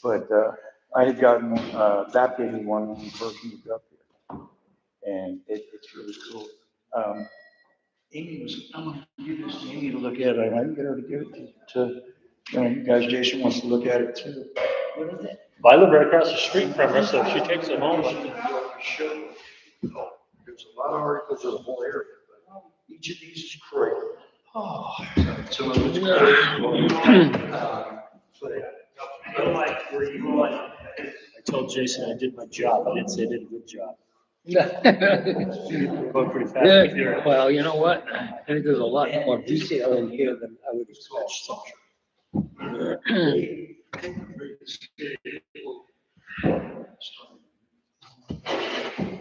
But I had gotten that baby one when we first moved up here, and it's really cool. Amy was, I'm gonna give this to Amy to look at. I can get her to give it to you guys. Jason wants to look at it too. What is it? I live right across the street from her, so if she takes it home, I can show you. Oh, there's a lot of articles of the whole area, but each of these is Croydon. Oh, some of it's Croydon. But like where you going? I told Jason I did my job. I didn't say I did a good job. Going pretty fast. Yeah, well, you know what? I think there's a lot more detail in here than I would expect.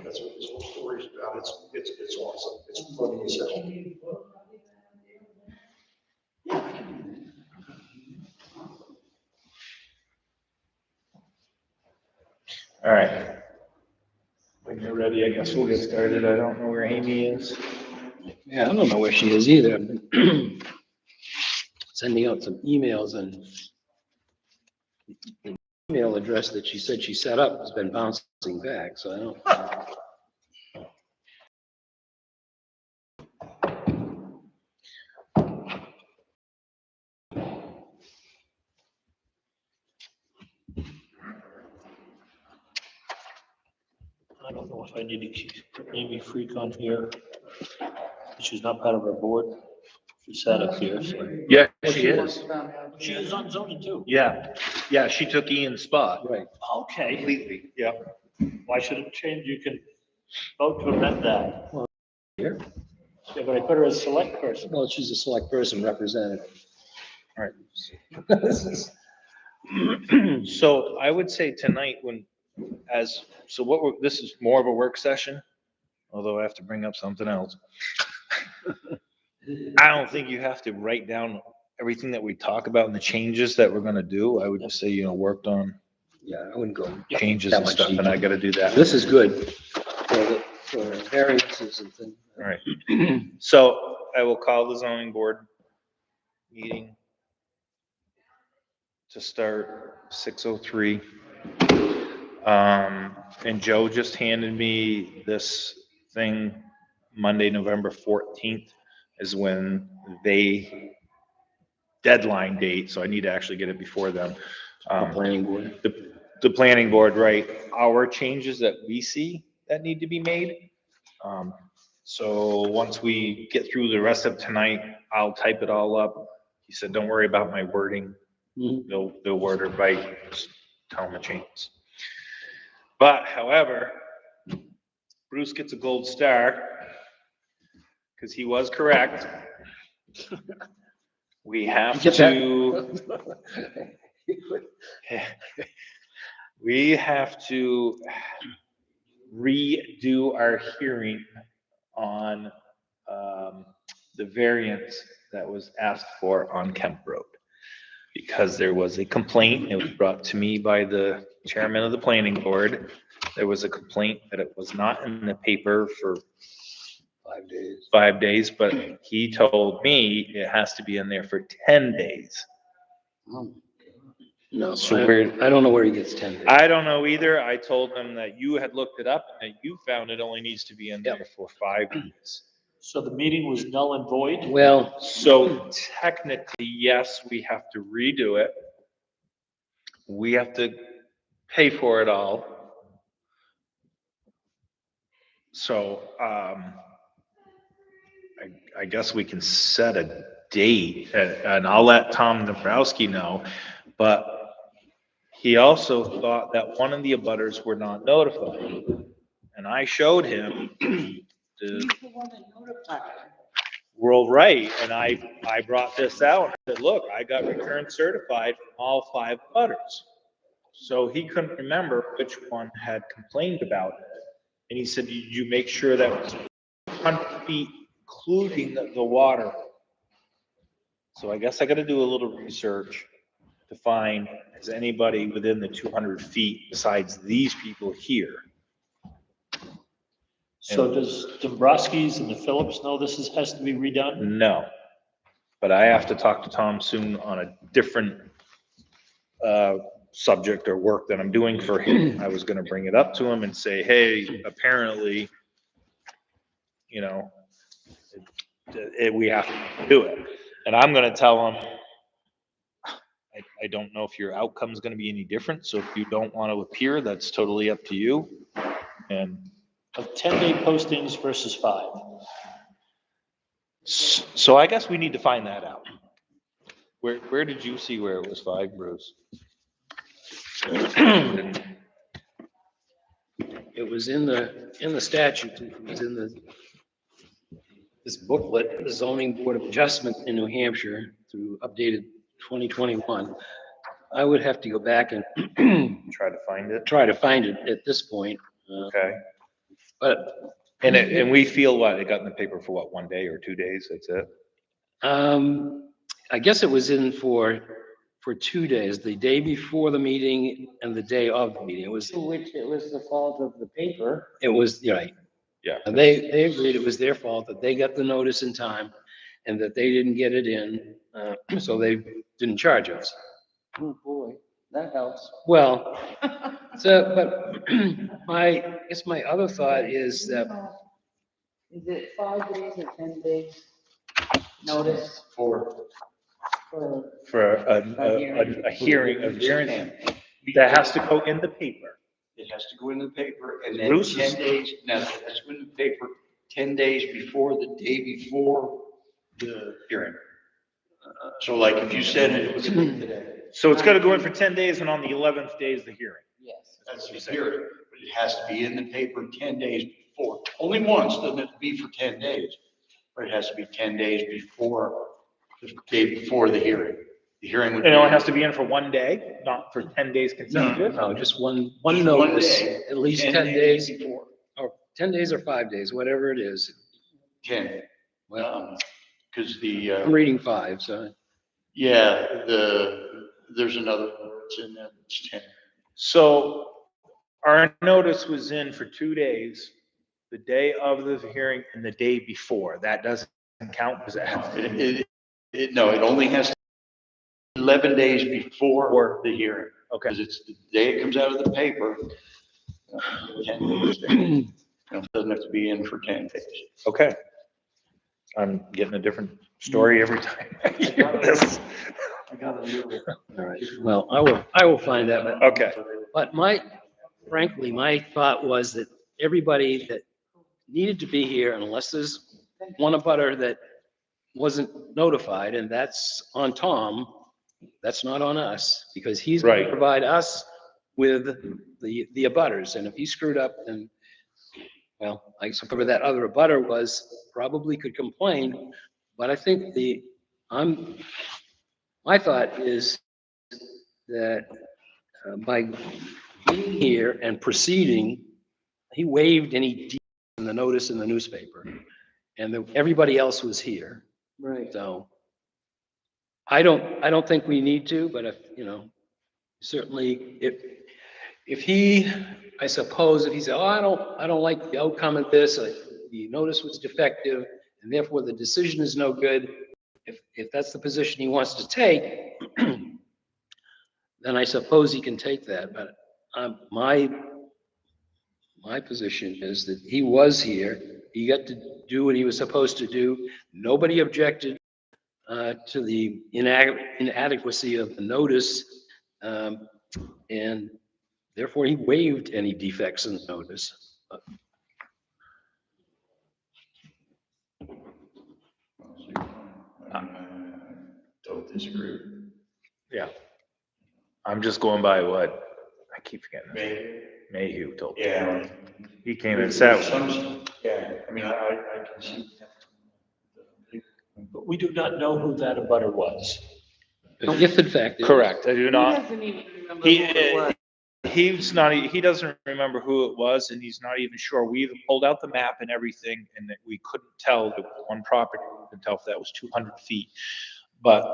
That's what this whole story is about. It's awesome. It's funny as hell. All right. When you're ready, I guess we'll get started. I don't know where Amy is. Yeah, I don't know where she is either. I've been sending out some emails, and the email address that she said she set up has been bouncing back, so I don't. I don't know if I need to keep Amy Freak on here. She's not part of our board. She sat up here, so. Yeah, she is. She is on zoning too. Yeah, yeah, she took Ian's spot. Right. Okay. Completely, yeah. Why should it change? You can vote to amend that. Here. Yeah, but I put her as select person. Well, she's a select person representative. All right. So I would say tonight this is more of a work session, although I have to bring up something else. I don't think you have to write down everything that we talk about and the changes that we're gonna do. I would just say, worked on Yeah, I wouldn't go. changes that and much stuff, and detail. I gotta do that. This is good for variances and things. All right. So I will call the zoning board meeting to start 6:03. And Joe just handed me this thing, Monday, November 14th is when deadline date, so I need to actually get it before then. The planning board. The planning board, right, our changes that we see that need to be made. So once we get through the rest of tonight, I'll type it all up. He said, don't worry about my wording. Mhm. They'll word it right, just tell them the changes. But however, Bruce gets a gold star because he was correct. We have to redo our hearing on the variance that was asked for on Kemp Road. Because there was a complaint, it was brought to me by the chairman of the planning board. There was a complaint that it was not in the paper for 5 days, but he told me it has to be in there for 10 days. No, So I don't know where he gets 10 days. I don't know either. I told him that you had looked it up and that you found it only needs to be in there for 5 days. So the meeting was null and void? Well, So technically, yes, we have to redo it. We have to pay for it all. So, I guess we can set a date and I'll let Tom Dombrowski know, but he also thought that one of the abutters were not notified. And I showed him the World right, and I brought this out and said, look, I got return certified from all 5 abutters. So he couldn't remember which one had complained about it. And he said, did you make sure that was 100 feet, including the water? So I guess I gotta do a little research to find, is anybody within the 200 feet besides these people here? So does Dombrowski's and the Phillips know this has to be redone? No, but I have to talk to Tom soon on a different subject or work that I'm doing for him, I was gonna bring it up to him and say, hey, apparently, you know, we have to do it. And I'm gonna tell him, I don't know if your outcome's gonna be any different, so if you don't want to appear, that's totally up to you. And Of 10-day postings versus 5. so I guess we need to find that out. Where did you see where it was 5, Bruce? It was in the statute, it was in this booklet, the zoning board of adjustment in New Hampshire through updated 2021. I would have to go back and Try to find it. try to find it at this point. Okay. But And we feel what, it got in the paper for what, 1 day or 2 days, that's it? I guess it was in for 2 days, the day before the meeting and the day of the meeting. Which it was the fault of the paper. It was, you're right. Yeah. And they agreed it was their fault, that they got the notice in time and that they didn't get it in, so they didn't charge us. Oh, boy, that helps. Well, so, but I guess my other thought is that, Is it 5 days or 10 days notice For, For a hearing, a variance, that has to go in the paper. it has to go in the paper and then Bruce is- 10 days, now, it has to go in the paper 10 days before the day before the hearing. So like if you said it was today, So it's gotta go in for 10 days and on the 11th day is the hearing. yes. that's the hearing, but it has to be in the paper 10 days before. Only once, doesn't have to be for 10 days, but it has to be 10 days before, the day before the hearing. The hearing would. It only has to be in for 1 day, not for 10 days no, consecutive? no, just one Just one notice, day, at least 10 days, before. or 10 days or 5 days, whatever it is. 10, Well, because I'm reading 5, so. yeah, there's another word that's in there, that's 10. So our notice was in for 2 days, the day of the hearing and the day before. That doesn't count, does it have to? No, it only has to be 11 days before the hearing. Okay. Because it's the day it comes out of the paper. 10 days. You know, it doesn't have to be in for 10 days. Okay. I'm getting a different story every time I hear this. I got a little. All right, well, I will find that, but Okay. But frankly, my thought was that everybody that needed to be here, unless there's one abutter that wasn't notified, and that's on Tom, that's not on us, because he's going to Right. provide us with the abutters, and if he screwed up, then, well, I suppose that other abutter probably could complain, but I think my thought is that by being here and proceeding, he waived any defect in the notice in the newspaper. And everybody else was here. Right. So I don't think we need to, but if, certainly if he, I suppose, if he said, oh, I don't like the outcome of this, the notice was defective, and therefore the decision is no good. If that's the position he wants to take, then I suppose he can take that, but my position is that he was here, he got to do what he was supposed to do, nobody objected to the inadequacy of the notice, and therefore he waived any defects in the notice. Don't disagree. Yeah. I'm just going by what I keep forgetting. Mayhew told me. Yeah. He came and sat with me. Yeah, I mean, I can see. But we do not know who that abutter was. If in fact. Correct, I do He not. doesn't even remember who it was. He doesn't remember who it was, and he's not even sure. We even pulled out the map and everything, and that we couldn't tell that one property, we couldn't tell if that was 200 feet. But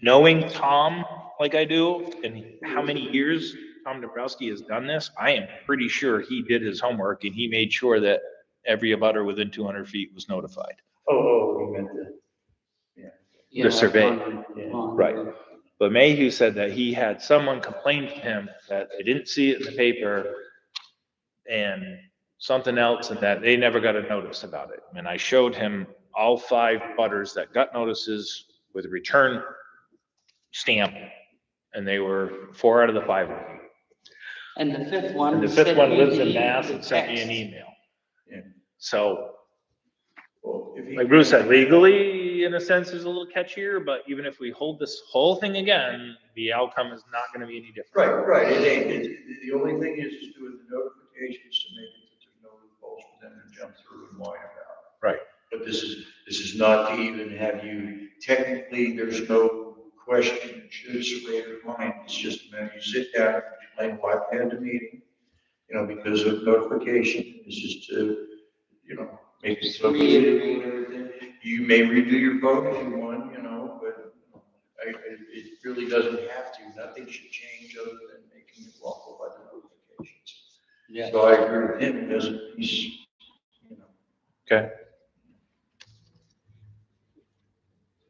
knowing Tom like I do, and how many years Tom Dabrowski has done this, I am pretty sure he did his homework and he made sure that every abutter within 200 feet was notified. Oh, you meant that. Yeah, The like survey. on- Right. But Mayhew said that he had someone complain to him that they didn't see it in the paper and something else, and that they never got a notice about it. And I showed him all 5 butters that got notices with a return stamp, and they were 4 out of the 5 of them. And the fifth one. And the 5th sent one me lives in the- Mass the and sent me text. an email. Yeah. So, Well, if he- like Bruce said, legally, in a sense, is a little catchier, but even if we hold this whole thing again, the outcome is not gonna be any different. Right, it ain't, the only thing is doing the notifications to make it that there's no loopholes for them to jump through and whine about. Right. But this is not to even have you, technically, there's no question, should sway your mind, it's just, man, you sit down, and explain why I had the meeting, you know, because of notification, it's just to, you know, make it so easy and everything. You may redo your vote if you want, you know, but it really doesn't have to, nothing should change other than making it lawful by the notifications. Yeah. So I agree with him, he's, you know. Okay.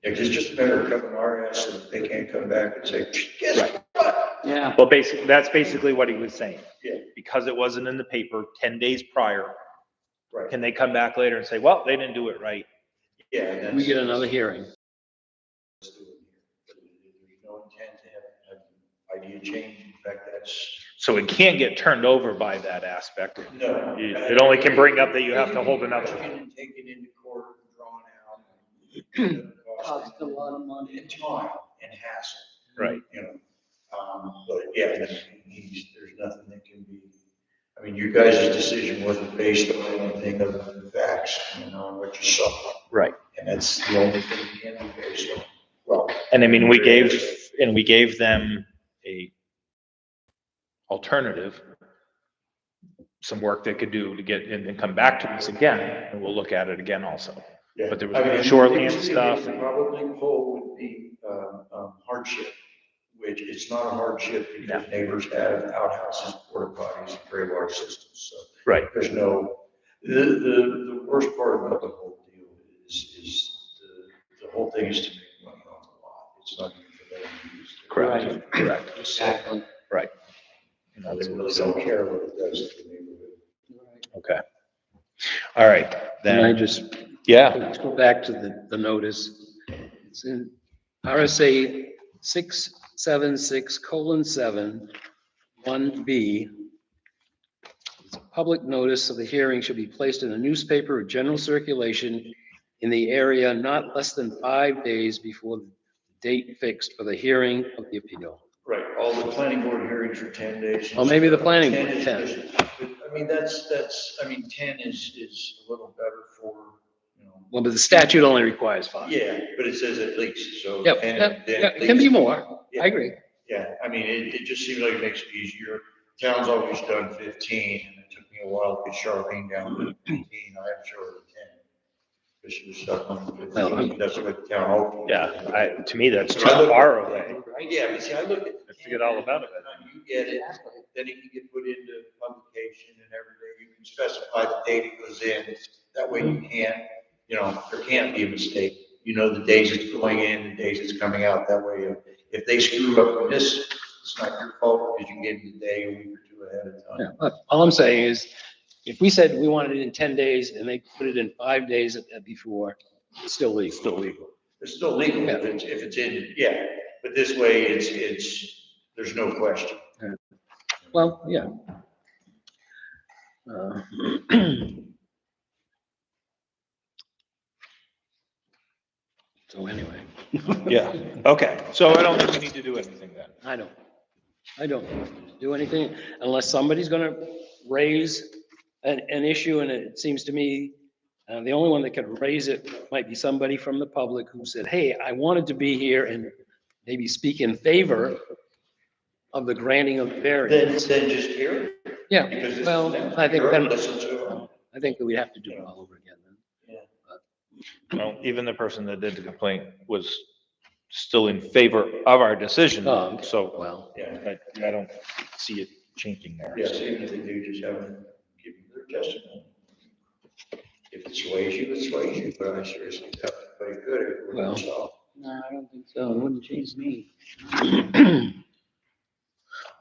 It's just a matter of covering our ass so that they can't come back and say, guess Right. what? Yeah, Well, basically, that's basically what he was saying. Yeah. Because it wasn't in the paper 10 days prior, Right, can they come back later and say, well, they didn't do it right? yeah. and that's- We get another hearing. There's no intent to have idea change, in fact, that's. So it can't get turned over by that aspect. No. It only can bring up that you have to hold another. Question and take it into court and drawn out. cost a lot of money. And time and hassle. Right. You know, but yeah, there's nothing that can be, I mean, you guys' decision wasn't based on anything other than the facts, you know, and what you saw. Right. And that's the only thing you can be based on. Well. And I mean, we gave them a alternative, some work they could do to get in and come back to us again, and we'll look at it again also. Yeah. But there was I mean, shoreline the stuff. Probably whole would be, hardship, which it's not a hardship because neighbors have outhouses, porta potties, very large systems, so. Right. There's no, the worst part about the whole deal is the whole thing is to make money on the lot. It's not even for them to use. Correct. Correct. Exactly. Right. They really don't care what it does to the neighborhood. Okay. All right, And I then, just, yeah, let's go back to the notice. It's in RSA 676:7, 1B. Public notice of the hearing should be placed in a newspaper of general circulation in the area not less than 5 days before the date fixed for the hearing of the appeal. Right, all the planning board hearings are 10 days. Well, maybe the planning board, 10 is 10. just- I mean, I mean, 10 is a little better for, you know. Well, but the statute only requires 5. Yeah, but it says at least, so. Yep, 10, yep, then yep, at it can be least. more. Yeah. I agree. Yeah, I mean, it just seems like it makes it easier. Town's always done 15, and it took me a while to get Charlene down to 15. I had to show her the 10. Because she was stuck on Well, 15, that's what the town hoped. yeah, to me, that's too So I look- far away. Yeah, but see, I look at. I forget all about it. You get it, then it can get put into publication and everything. You can specify the date it goes in. That way you can't, you know, there can't be a mistake. You know, the days it's going in, the days it's coming out. That way, if they screw up on this, it's not your fault because you gave them the day a week or two ahead of Yeah, time. but all I'm saying is, if we said we wanted it in 10 days and they put it in 5 days before, it's still legal. Still legal. It's still legal Yeah. if it's in, yeah. But this way, there's no question. Well, yeah. So anyway, Yeah, okay, so I don't think we need to do anything then. I don't do anything unless somebody's gonna raise an issue, and it seems to me, the only one that could raise it might be somebody from the public who said, hey, I wanted to be here and maybe speak in favor of the granting of the variance. Then just hear it. Yeah, Because this well, is them. I think Hear it, then, listen to them. I think that we have to do it all over again then. Well, even the person that did the complaint was still in favor of our decision, Oh, okay. so Well, Yeah, I don't see it changing there. yes, even if they do, just have them give you their testimony. If it sways you, it sways you, but I seriously doubt anybody could. It would Well. resolve. No, I don't think so. It wouldn't change me.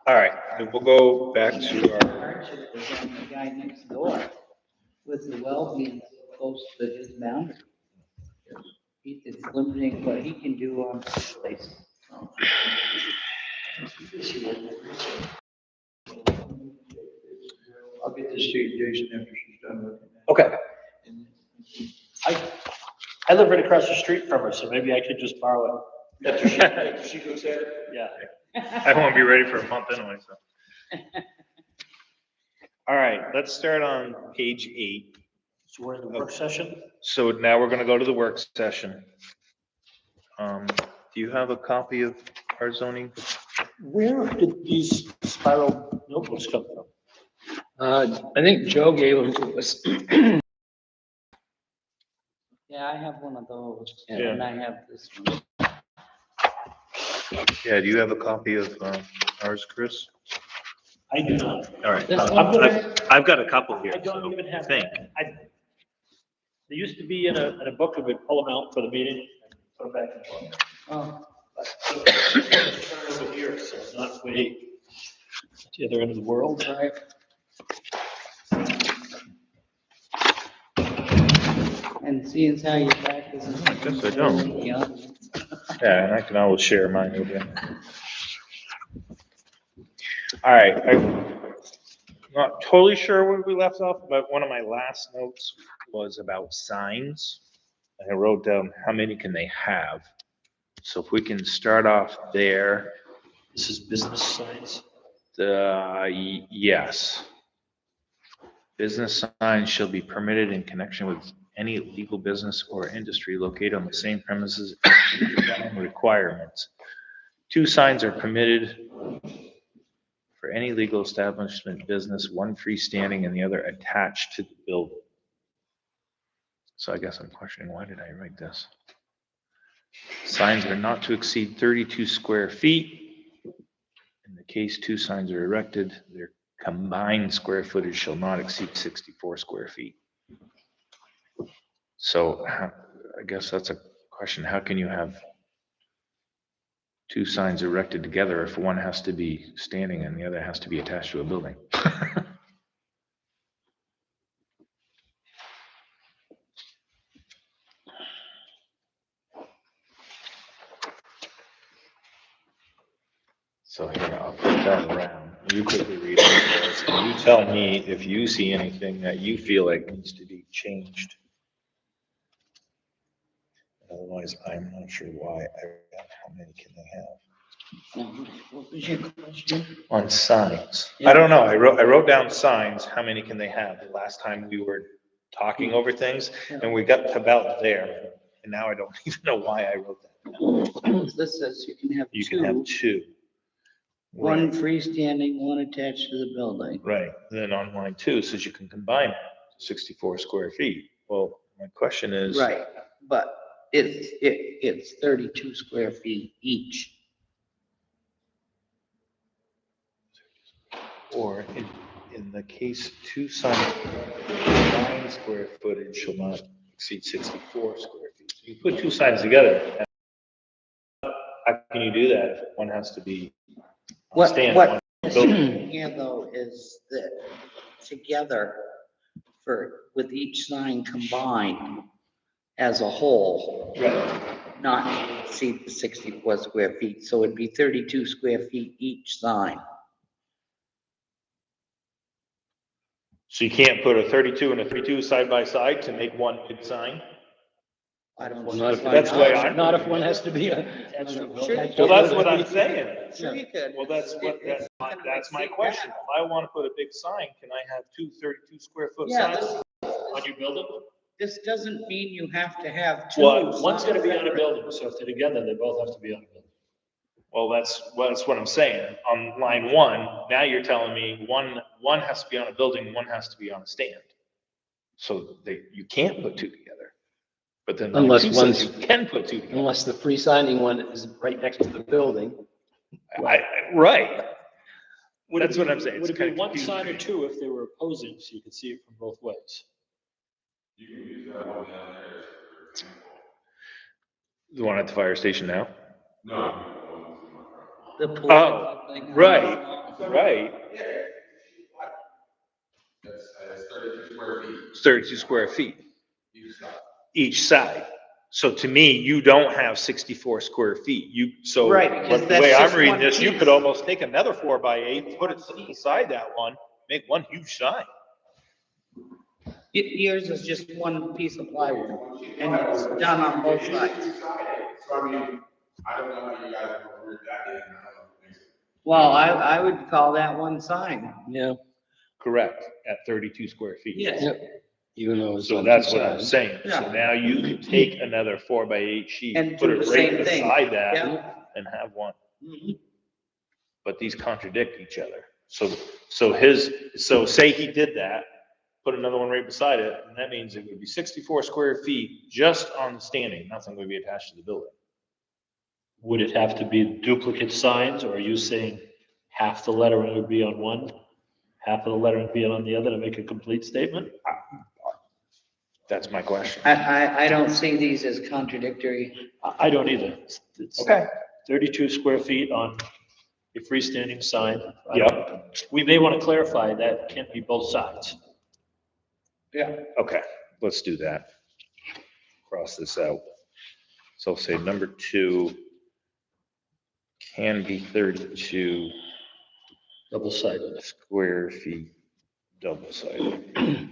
All right, then we'll go back to our, Hardship is on the guy next door with the well being so close to his boundary. It's limiting what he can do on his place. I'll get this to you, Jason, after she's done looking at Okay. it. I live right across the street from her, so maybe I could just borrow it. After she looks at it. Yeah. I won't be ready for a month anyway, so. All right, let's start on page 8. So we're in the work session? So now we're gonna go to the work session. Do you have a copy of our zoning? Where did these spiral notebooks come from? I think Joe gave them to us. Yeah, I have one of those, Yeah. and I have this one. Yeah, do you have a copy of ours, Chris? I do not. All right, This one? I've got a couple here, I don't so even have. think. They used to be in a book, and we'd pull them out for the meeting, and put them back in the book. Oh, But over here, so it's not way at the other end of the world. right. And seeing as how you practice. I guess I don't. Yeah. Yeah, and I can always share mine with you. All right, I'm not totally sure where we left off, but one of my last notes was about signs. And I wrote down how many can they have. So if we can start off there, This is business signs. yes. Business signs shall be permitted in connection with any legal business or industry located on the same premises and requirements. 2 signs are permitted for any legal establishment business, one freestanding and the other attached to the building. So I guess I'm questioning, why did I write this? Signs are not to exceed 32 square feet. In the case 2 signs are erected, their combined square footage shall not exceed 64 square feet. So I guess that's a question. How can you have 2 signs erected together if one has to be standing and the other has to be attached to a building? So here, I'll put that around. You quickly read it, and you tell me if you see anything that you feel like needs to be changed. Otherwise, I'm not sure why I read how many can they have. Now, what was your question? On signs. I don't know. I wrote down signs. How many can they have? The last time we were talking over things and we got to about there. And now I don't even know why I wrote that down. This says you can have You can have 2. one freestanding, one attached to the building. Right. Then on line 2 it says you can combine 64 square feet. Well, my question is. Right, but it's 32 square feet each. Or in the case 2 signs, combined square footage shall not exceed 64 square feet. So you put 2 signs together. How can you do that if one has to be What stand? here though is that together with each sign combined as a whole, not to exceed the 64 square feet, so it'd be 32 square feet each sign. So you can't put a 32 and a 32 side by side to make one big sign? I don't. Well, not if, That's why I'm- not if one has to be a. Well, that's what I'm saying. Sure you could. Well, that's my question. If I want to put a big sign, can I have 2 32 square foot Yeah, signs? On your building? This doesn't mean you have to have 2. Well, one's gonna be on a building, so if they're together, they both have to be on a building. Well, that's what I'm saying. On line 1, now you're telling me one has to be on a building, one has to be on a stand. So you can't put 2 together. But then line Unless 2 one's- says you can put 2 together. Unless the free signing one is right next to the building. Right. Would That's it be- what I'm saying. Would It's it be kinda one confusing. sign or 2 if they were opposing, so you could see it from both ways? The one at the fire station now? The pool. Oh, right, right. That's 32 square feet. 32 square feet each side. So to me, you don't have 64 square feet. So Right, because but the way that's I'm just reading one this, you piece. could almost take another 4x8, put it beside that one, make one huge sign. Yours is just one piece of plywood, and it's done on both sides. So I mean, I don't know how you guys will work that in. I don't know if it makes it. Well, I would call that one sign. Yeah, Correct, at 32 square feet. Yes. yeah. Even though it's So on that's two what I'm sides. saying. So Yeah. now you can take another 4x8 sheet, And put do it the right same thing. beside that Yeah. and have one. Mhm. But these contradict each other. So say he did that, put another one right beside it, and that means it would be 64 square feet just on the standing, nothing would be attached to the building. Would it have to be duplicate signs, or are you saying half the lettering would be on one, half of the lettering would be on the other to make a complete statement? That's my question. I don't see these as contradictory. I don't either. It's Okay. 32 square feet on a freestanding sign. Yeah. We may want to clarify that can't be both sides. Yeah. Okay, let's do that. Cross this out. So say number 2 can be 32 Double-sided. square feet, double-sided.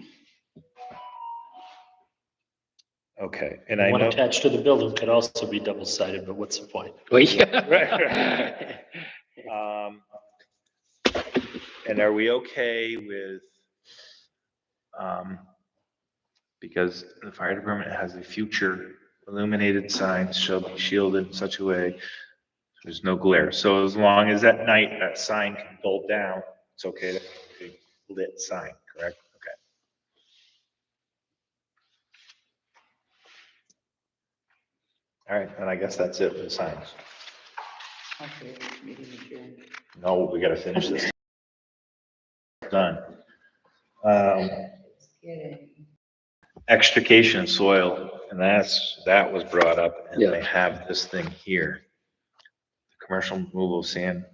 Okay, and I One know. attached to the building could also be double-sided, but what's the point? Well, yeah. Right. And are we okay with, because the fire department has a future illuminated signs shall be shielded in such a way there's no glare. So as long as at night that sign can bolt down, it's okay to have a lit sign, correct? Okay. All right, and I guess that's it for the signs. Okay, meeting adjourned. No, we gotta finish this. Done. Extrication of soil, and that was brought up, and Yeah. they have this thing here. Commercial removal of sand,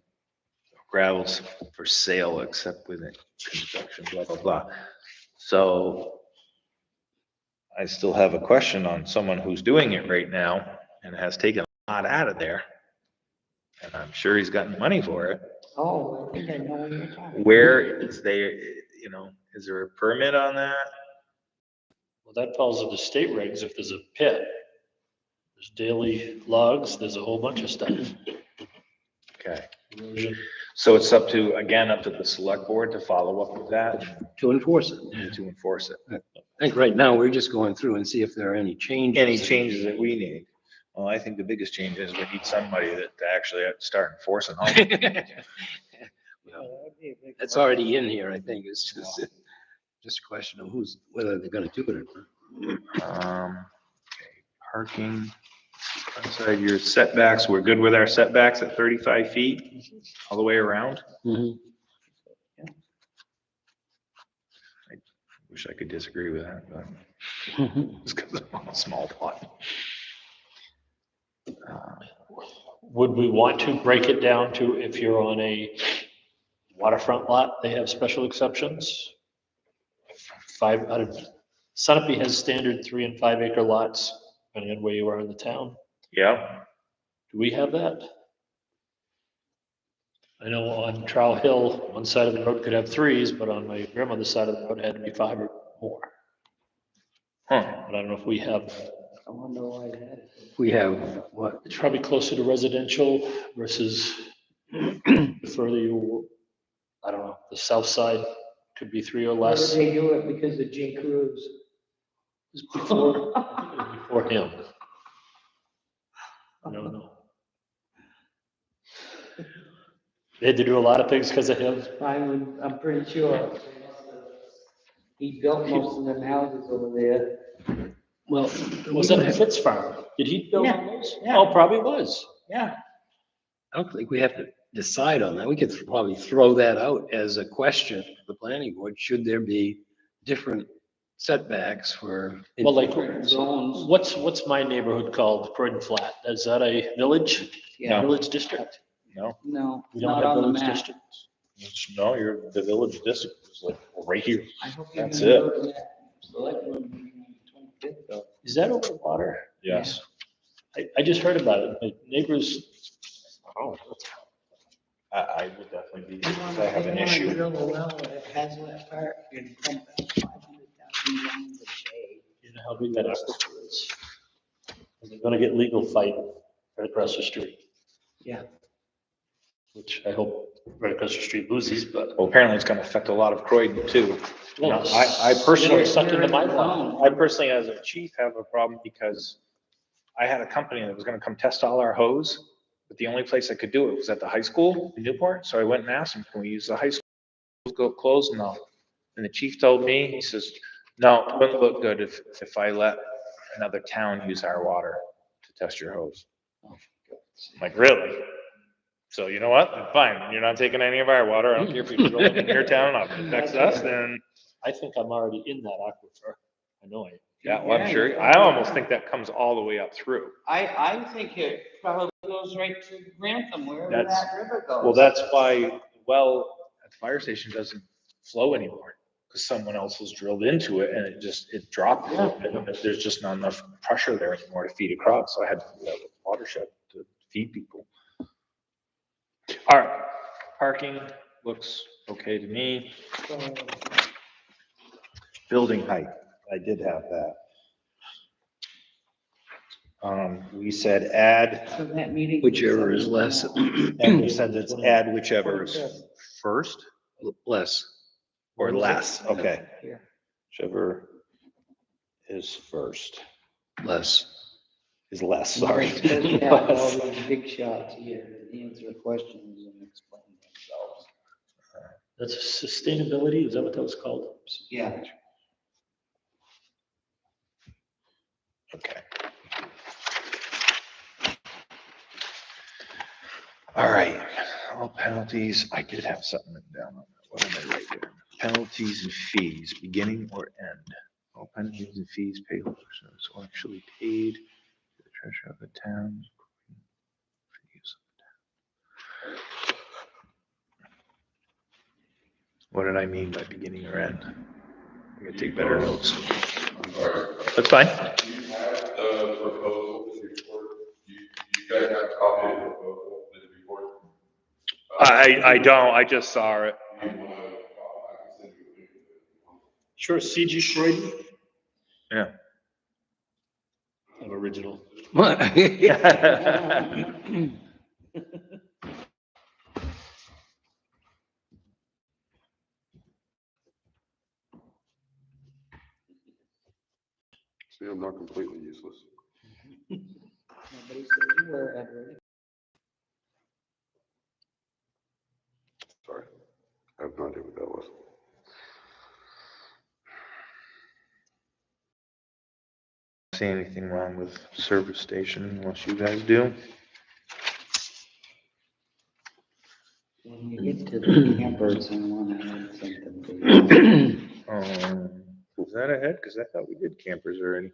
gravels for sale except within construction, blah, blah, blah. So I still have a question on someone who's doing it right now and has taken a lot out of there. And I'm sure he's gotten money for it. Oh, I think I know what you're talking about. Where is there, is there a permit on that? Well, that falls into state regs if there's a pit. There's daily logs, there's a whole bunch of stuff. Okay, Erosion. so it's up to the select board to follow up with that, To enforce it. to enforce it. I think right now, we're just going through and see if there are any changes. Any changes that we need? Well, I think the biggest change is we need somebody to actually start enforcing all. That's already in here, I think. It's just a question of whether they're gonna do it or not. Okay, parking, outside your setbacks, we're good with our setbacks at 35 feet all the way around? Mhm. Wish I could disagree with that, but it's because I'm on a small plot. Would we want to break it down to if you're on a waterfront lot, they have special exceptions? Sunapee has standard 3 and 5 acre lots, depending on where you are in the town. Yeah, Do we have that? I know on Trowel Hill, one side of the road could have 3s, but on my grandmother's side of the road it had to be 5 or more. huh, But I don't know if we have, I wonder why that is. We have what? it's probably closer to residential versus the further you, I don't know, the south side could be 3 or Why would less. they do it? Because of J. Cruz. It was before him. I don't know. They had to do a lot of things because of him. I'm pretty sure. He built most of them houses over there. Well, Was that the Fitz farm? Did he build Yeah, those? yeah. Oh, probably was. Yeah. I don't think we have to decide on that. We could probably throw that out as a question to the planning board. Should there be different setbacks for. Well, like, Zones. what's my neighborhood called? Croydon Flat. Is that a village? Yeah, Village district? No, no, We don't not have on the village map. districts. no, the village district is like right here. I hope you're That's gonna it. go to that select board meeting on the 25th though. Is that over the water? Yes. I just heard about it. My neighbors, oh, I would definitely be, because I have an issue. Drill a well at Hazlet Park and pump out 500,000 gallons a day. you know how big that aquifer is? And they're gonna get legal fight right across the street, Yeah. which I hope right across the street loses, but. Well, apparently it's gonna affect a lot of Croydon too. You know, Well, I personally, Sucked into my lawn. I personally, as a chief, have a problem because I had a company that was gonna come test all our hose, but the only place I could do it was at the high school in Newport. So I went and asked them, can we use the high school? Go close? No. And the chief told me, he says, no, it wouldn't look good if I let another town use our water to test your hose. I'm like, really? So you know what? Fine. You're not taking any of our water. I don't care if you're drilling in your town, it affects us, then, I think I'm already in that aquifer. I know I am. yeah, well, I'm sure. I almost think that comes all the way up through. I think it probably goes right to Grantham, wherever That's- that river goes. Well, that's why, well, at the fire station doesn't flow anymore, because someone else has drilled into it and it dropped. And there's just not enough pressure there anymore to feed across, so I had to do that with watershed to feed people. All right, parking looks okay to me. Building height, I did have that. We said add, So that meeting. Whichever is less. and we said it's add whichever is first Less. or less, okay. Here. Whichever is first, Less. is less, sorry. It's good to have all these big shots here to answer questions and explain themselves. That's sustainability, is that what that was called? Yeah. Okay. All right, all penalties, I did have something written down on that. What did I write there? Penalties and fees, beginning or end. All penalties and fees paid for service or actually paid to the treasurer of the town. For use of the town. What did I mean by beginning or end? I gotta take better notes. That's fine. Do you have the proposal report? You guys have a copy of the proposal, the report? I don't, I just saw it. You want to, I can send you a link. Sure, CG Croydon. Yeah. Of original. See, I'm not completely useless. Nobody said you were, Edward. Sorry. I have no idea what that was. See anything wrong with service station unless you guys do? When you get to the campers, I want to add something to you. Is that ahead? Cause I thought we did campers already.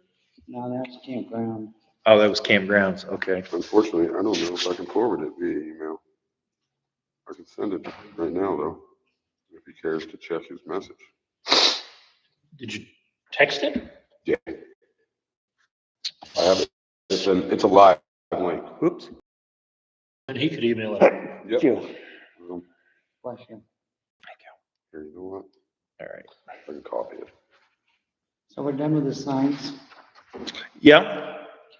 No, that's campground. Oh, that was campgrounds, okay. Unfortunately, I don't know if I can forward it via email. I can send it right now, though, if he cares to check his message. Did you text it? Yeah. I have it. It's a live link. Oops. And he could email it. Yep. Bless you. Here, you know what? All right. I can copy it. So we're done with the signs? Yeah,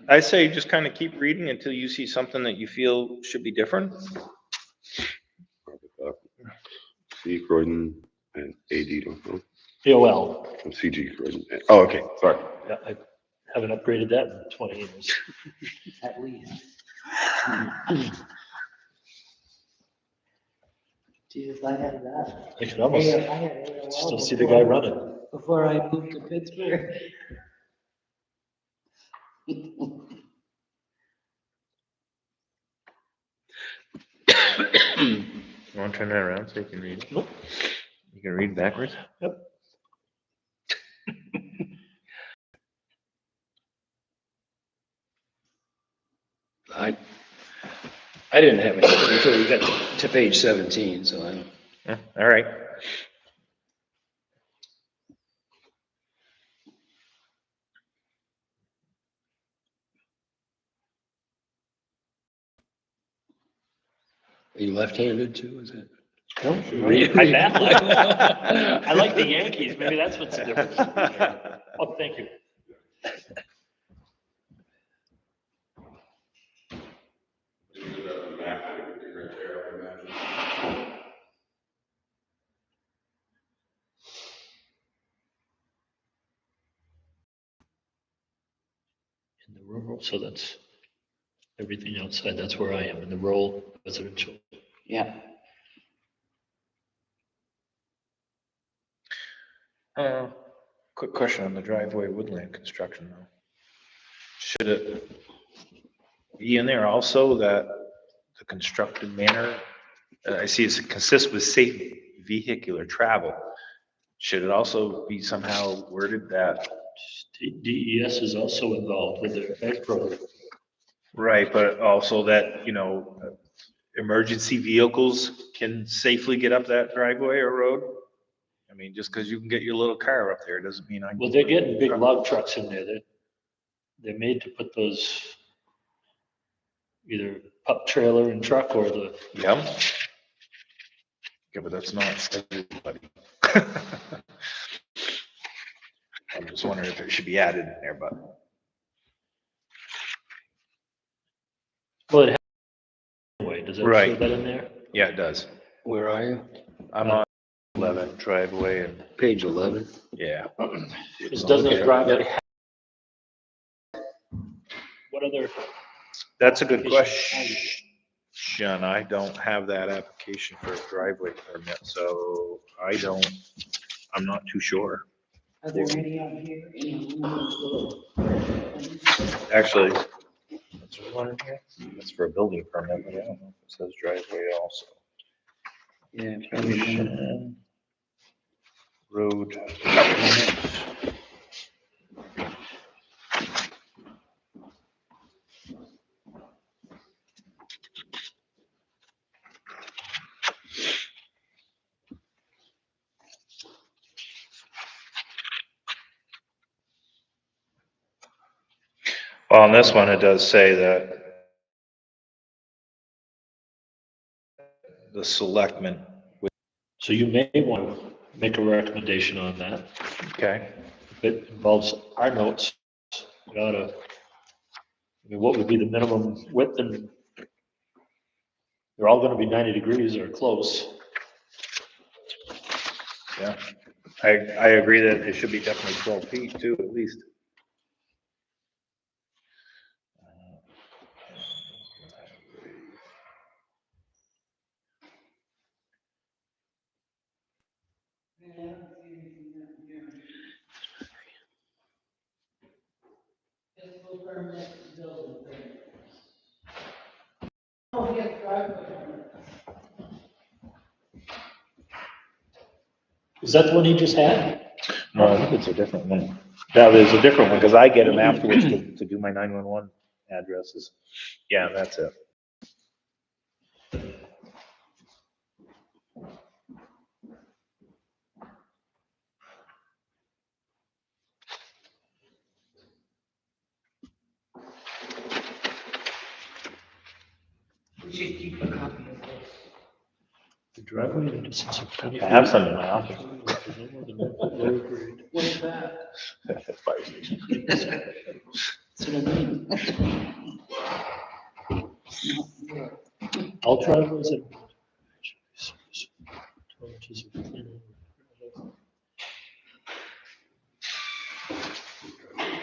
I say just kind of keep reading until you see something that you feel should be different. I'll get that. C Croydon and AD.com. AOL. And CG Croydon. Oh, okay, sorry. Yeah, I haven't upgraded that in 20 years. At least. Jesus, I had that. I could almost Hey, I had AOL still see the before- guy running. Before I moved to Pittsburgh. You want to turn that around so you can read? Nope. You can read backwards? Yep. I didn't have it until we got to page 17, so I don't. Yeah, all right. Are you left-handed too, is it? I bet. I like the Yankees, maybe that's what's the difference. Oh, thank you. You got the map, everything right there, I imagine. In the rural, so that's everything outside, that's where I am, in the rural residential. Yeah. Quick question on the driveway woodland construction though. Should it be in there also that the constructed manner, I see it consists with safe vehicular travel. Should it also be somehow worded that? DES is also involved with their ag program. Right, but also that, you know, emergency vehicles can safely get up that driveway or road? I mean, just because you can get your little car up there doesn't mean I can. Well, they're getting big log trucks in there, they're made to put those either pup trailer and truck or the, Yeah. Yeah, but that's not everybody. I'm just wondering if it should be added in there, but well, it has anyway, does that show Right. that in there? yeah, it does. Where are you? I'm on 11 driveway and, Page 11. yeah. Because doesn't Okay. the driveway have? What other, That's a good question. I don't have that application for a driveway permit, so I'm not too sure. Are there any on here? Actually, is there one in here? That's for a building permit, but I don't know if it says driveway also. Yeah. Application, road. Well, on this one, it does say that the selectmen, so you may want to make a recommendation on that. okay, If it involves our notes, we ought to, I mean, what would be the minimum width, and they're all gonna be 90 degrees or close. yeah. I agree that it should be definitely 12 feet too, at least. Is that the one he just had? No, I think it's a different one. Yeah, there's a different one, because I get them afterwards to do my 911 addresses. Yeah, that's it. We should keep a copy of this. The driveway in a distance of 20 feet. I have some in my office. What's that? Fire station. That's what I mean. All driveways have. 12 inches of thin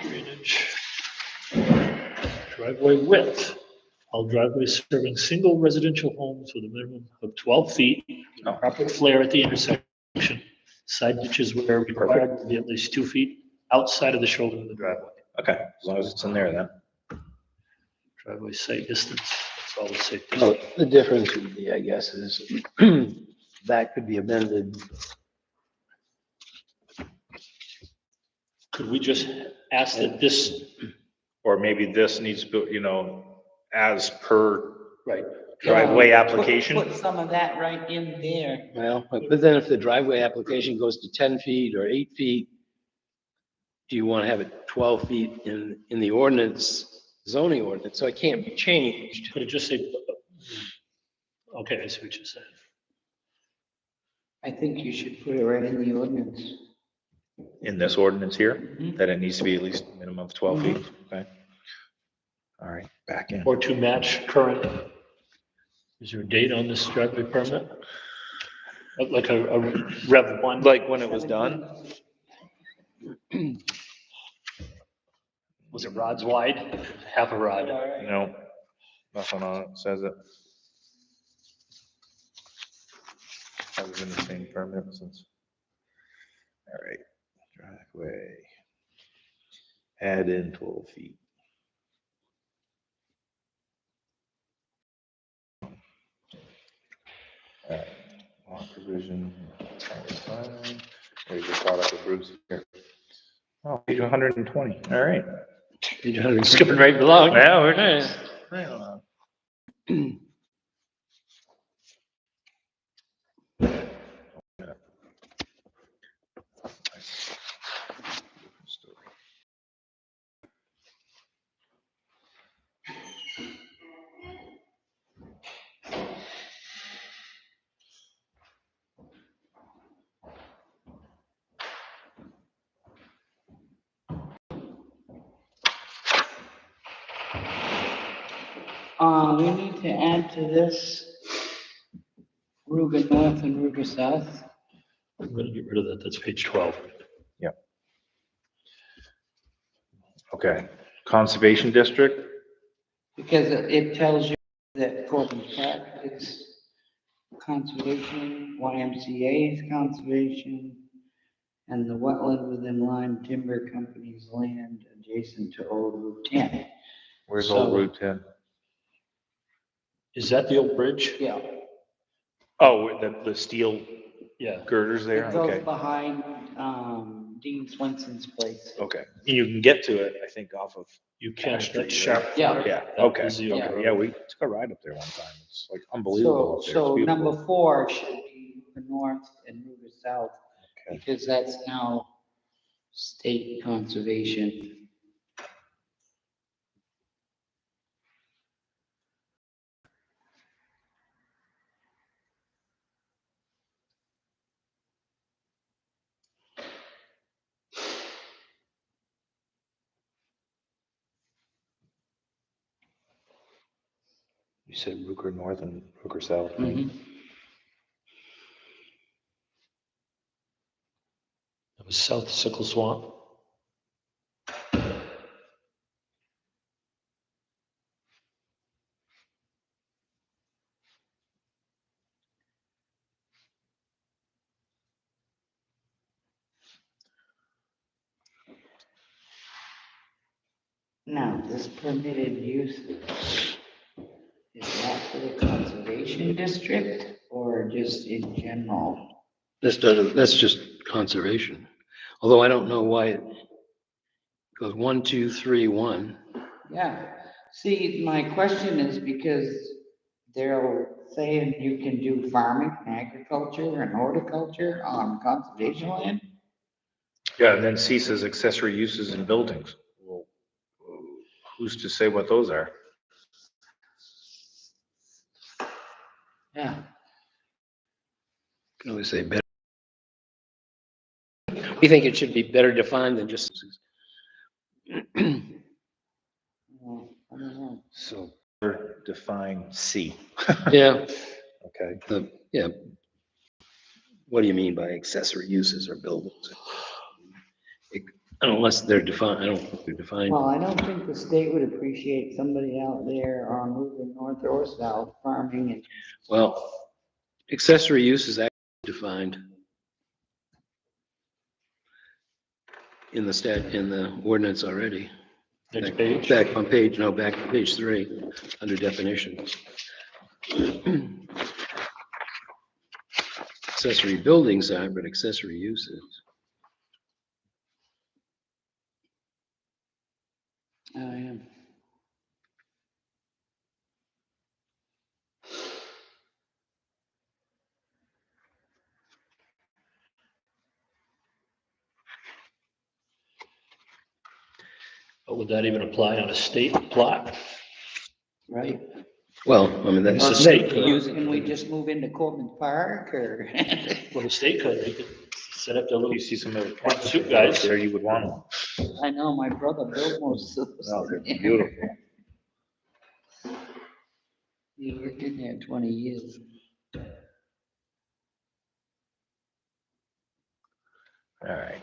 drainage. Driveway width. All driveways serving single residential homes with a minimum of 12 feet. Oh. Proper flare at the intersection. Side ditches where required will be at least 2 feet outside of the shoulder of the driveway. Okay, as long as it's in there then. Driveway site distance, that's all the safe Oh, distance. the difference would be, I guess, is that could be amended. Could we just ask that this, Or maybe this needs to, you know, as per Right. driveway Yeah, application. Put some of that right in there. Well, but then if the driveway application goes to 10 feet or 8 feet, do you want to have it 12 feet in the ordinance, zoning ordinance? So it can't be changed. Could it just say, okay, I see what you're saying. I think you should put it right in the ordinance. In this ordinance here, Mhm. that it needs to be at least a minimum of 12 feet, okay? All right, back in. Or to match current, is there a date on this driveway permit? Like a Rev 1? Like when it was done? Was it rods wide? Half a rod. No, nothing on it says it. Hasn't been the same permit since. All right, driveway. Add in 12 feet. All right, lot provision. That's fine. We just caught up with Bruce here. Oh, page 120, all right. Skipping right along. Yeah, we're Yeah. right on. We need to add to this Ruger North and Ruger South. I'm gonna get rid of that, that's page 12. Okay, conservation district, Because it tells you that Croydon Park is conservation, YMCA is conservation, and the wetland within Lime Timber Company's land adjacent to Old Route 10. where's So- old Route 10? Is that the old bridge? Yeah, Oh, the steel Yeah. girders there, it goes okay, behind Dean Swenson's place. okay. You can get to it, I think, off of, You can, Street, that sharp. Yeah. yeah, That okay, is the old okay, road. yeah, we took a ride up there one time, it's like unbelievable up there, So it's number beautiful. 4 should be Ruger North and Ruger South, Okay. because that's now state conservation. You said Ruger North and Ruger South, right? Mhm. That was South Sickle Swamp. Now, this permitted use, is that for the conservation district or just in general? That's just conservation. Although I don't know why it goes 1, 2, 3, 1. Yeah, see, my question is because they're saying you can do farming, agriculture and horticulture on conservation land? Yeah, and then ceases accessory uses in buildings. Well, who's to say what those are? Yeah. Can always say better. We think it should be better defined than just. Well, I don't know. So define C. Yeah, Okay. yeah. What do you mean by accessory uses or buildings? Unless they're defined, I don't think they're defined. Well, I don't think the state would appreciate somebody out there on moving north or south farming and. Well, accessory use is actually defined in the ordinance already. Next page. Back on page 3, under definitions. Accessory buildings are, but accessory uses. Oh, yeah. But would that even apply on a state plot? Right? Well, I mean, It's a that's, state they code. use Can we just move into Corbin Park or? Well, the state code, they could set up their little You see some of the One plants suit out guys. there, you would want them. I know, my brother built most of those. Oh, they're beautiful. He worked in there 20 years. All right.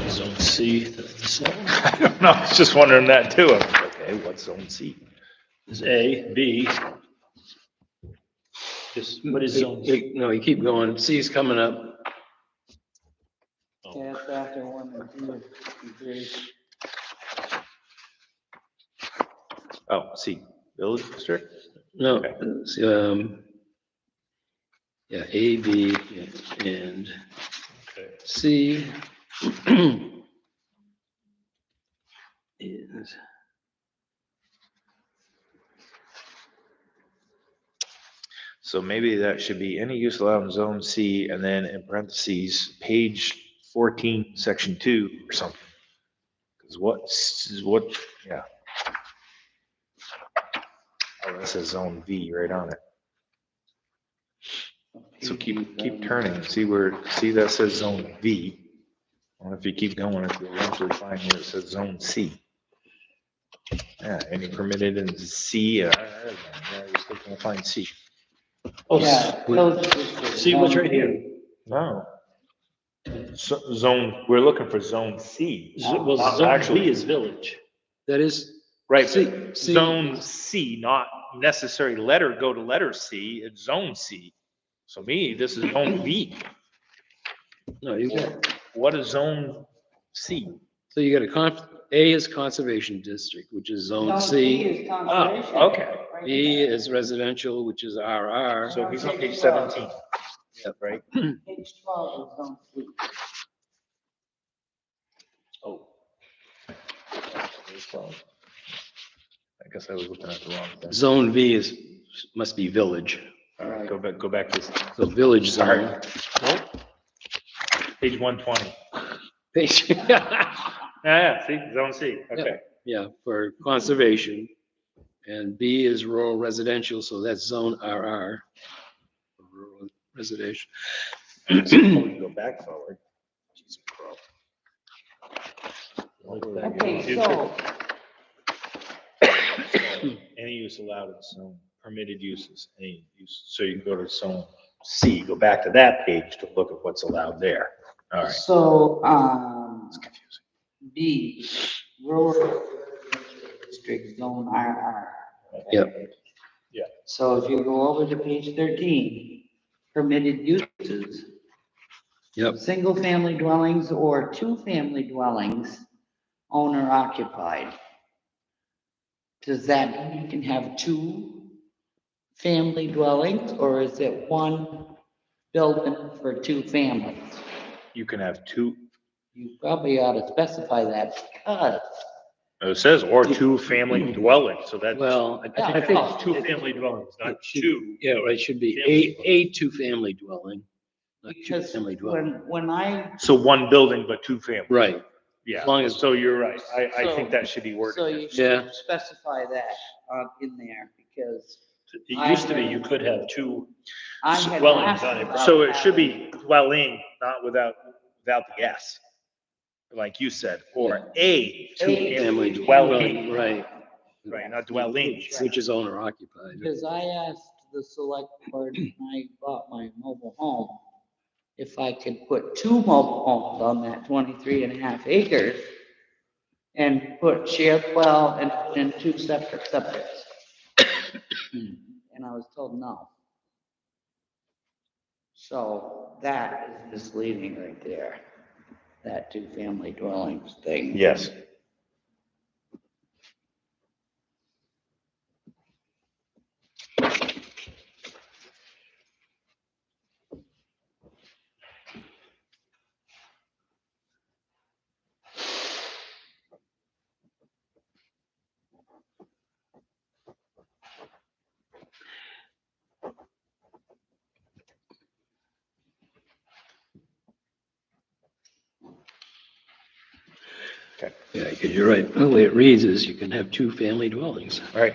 Zone C. I don't know, I was just wondering that too. I'm like, okay, what's zone C? Is A, B. Just, what is zone? no, you keep going. C's coming up. Yeah, it's after 1 and 2 and 3. Oh, C, village district? No, Okay. it's, yeah, A, B, and Okay. C is, So maybe that should be any use allowed in zone C and then in parentheses, page 14, section 2 or something. Because what, yeah. Oh, that says zone V right on it. So keep turning, see that says zone V. I wonder if you keep going, if you'll eventually find where it says zone C. Yeah, any permitted in C, I was looking to find C. Oh, Yeah, village district. see what's zone right here. B. No. Zone, we're looking for zone C. Well, Not zone actually- B is village. that is, Right, C- but C- zone C, not necessary letter, go to letter C, it's zone C. So me, this is zone B. no, you got, What is zone C? so you got A is conservation district, which is zone Zone B C. is conservation. okay. Right B there. is residential, which is RR. So he's on page 17. Yep. Right? Page 12 is zone C. Oh. I guess I was looking at the wrong thing. Zone V must be village. All right, go back to, So village Sorry. zone. nope. Page 120. Page- Yeah, see, zone C, okay. Yeah, for conservation. And B is rural residential, so that's zone RR. Rural residential. Go back forward. Jeez, bro. Okay, so, Any use allowed in zone, permitted uses, any use, so you go to zone C, go back to that page to look at what's allowed there. All right, so, it's confusing. B, rural district zone RR. Yep. So if you go over to page 13, permitted uses. Yep. Single-family dwellings or two-family dwellings, owner occupied. Does that mean you can have two family dwellings, or is it one building for two families? You can have two, You probably ought to specify that because it says, or two-family dwelling, so that's. Well, I think. It's two family dwellings, not it should- two. Yeah, right, it should be Family a two-family dwelling, not because two-family dwelling. when I, So one building, but two families. Right, Yeah, as long as- so you're right, I So- think that should be so worded. you Yeah. should specify that in there because It used to be you could have two, I had Dwellings asked on it. about So it should having- be dwelling, not without the S. Like you said, or a two-family family dwelling, dwelling, right. right, not dwelling. Which is owner occupied. Because I asked the select board when I bought my mobile home, if I could put two mobile homes on that 23.5 acres and put shared well and two separate septics. And I was told no. So that is misleading right there, that two-family dwellings thing. Yes. Yeah, 'cause you're right. The way it reads is you can have two family dwellings, All right,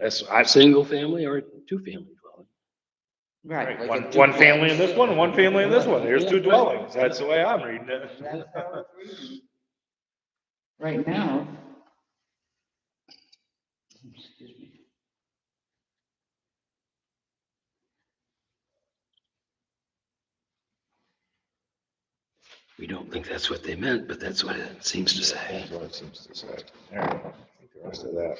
that's, a single family or a two family dwelling. Right. like a one duplex. family in this one, and one family in this one. There's two Yeah, right. dwellings. That's the way I'm reading it. That's how it's reading. Right now. Excuse me. We don't think that's what they meant, but that's what it seems to say. That's what it seems to say. All right, I think the rest of that.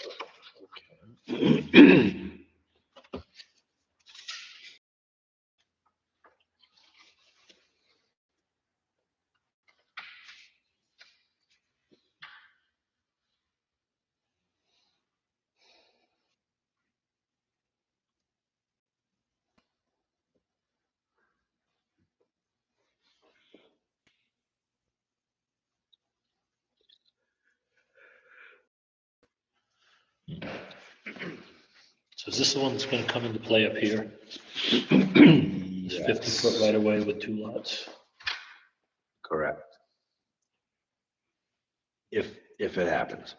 So is this the one that's gonna come into play up here? This 50-foot right away with two lots? Correct. If it happens.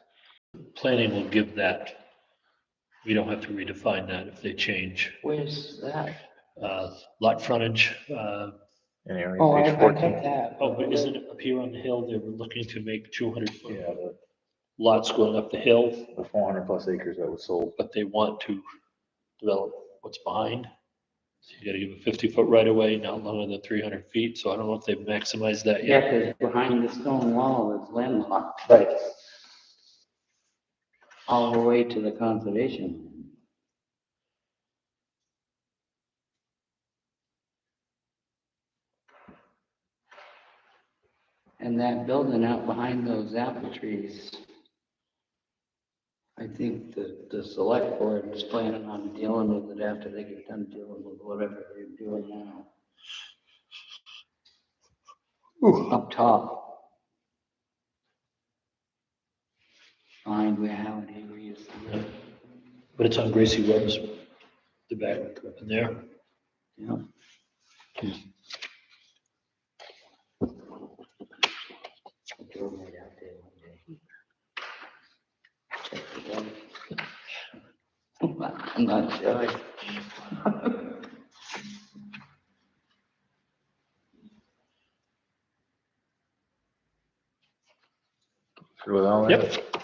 Planning will give that. We don't have to redefine that if they change. Where's that? Lot frontage, In area Oh, page I 14. got that. oh, but isn't it up here on the hill? They were looking to make 200-foot Yeah, lots going up the hill, the 400 plus acres that was sold. but they want to develop what's behind. So you gotta give a 50-foot right of way, not longer than 300 feet. So I don't know if they've maximized that Yeah, yet. because behind the stone wall is landlocked Right. all the way to the conservation. And that building out behind those apple trees, I think the select board is planning on dealing with it after they get done dealing with whatever they're doing now. Up top. Find where Howard Avery used to live. But it's on Gracie Webb's, the back up in there. Yep. I drove right out there one day. Checked it out. I'm not sure. Through with all that? Yep.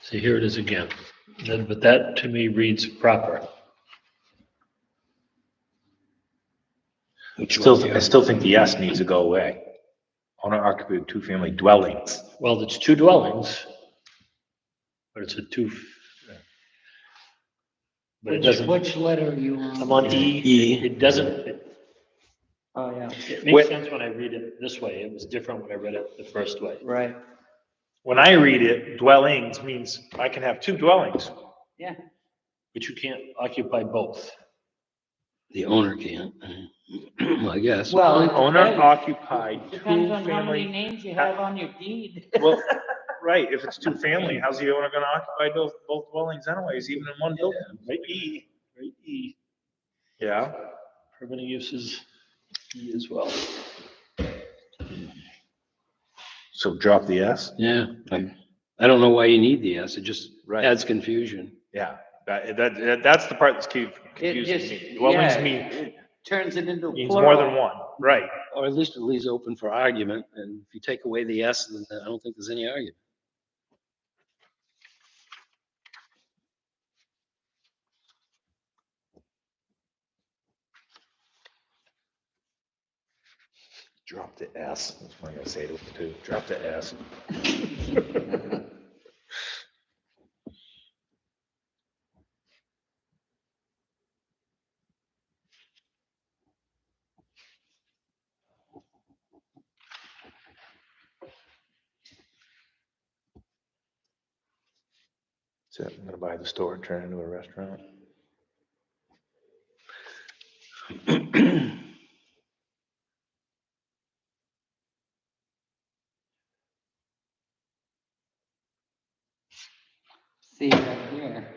See, here it is again. But that to me reads proper. I still think the S needs to go away. Owner occupied two-family dwellings. Well, it's two dwellings, but it's a two. But it doesn't, Which letter are you on? I'm on E, it doesn't, Oh, yeah, it makes sense when I read it this way. It was different when I read it the first way. right, When I read it, dwellings means I can have two dwellings. yeah. But you can't occupy both. The owner can't, I guess. Well, it Owner depends. occupied Depends on how many two-family. names you have on your deed. Well, right, if it's two-family, how's the owner gonna occupy both dwellings anyways, even in one building? Right, E, right, E, Yeah, permitting uses, E as well. so drop the S? Yeah, I don't know why you need the S, it just Right. adds confusion. Yeah, that's the part that's confusing just- me. Dwellings yeah, mean, it Turns it into means more than plural. one, right? Or at least it leaves open for argument, and if you take away the S, then I don't think there's any argument. Drop the S. That's what I'm gonna say to him too. Drop the S. So I'm gonna buy the store and turn it into a restaurant. See right here,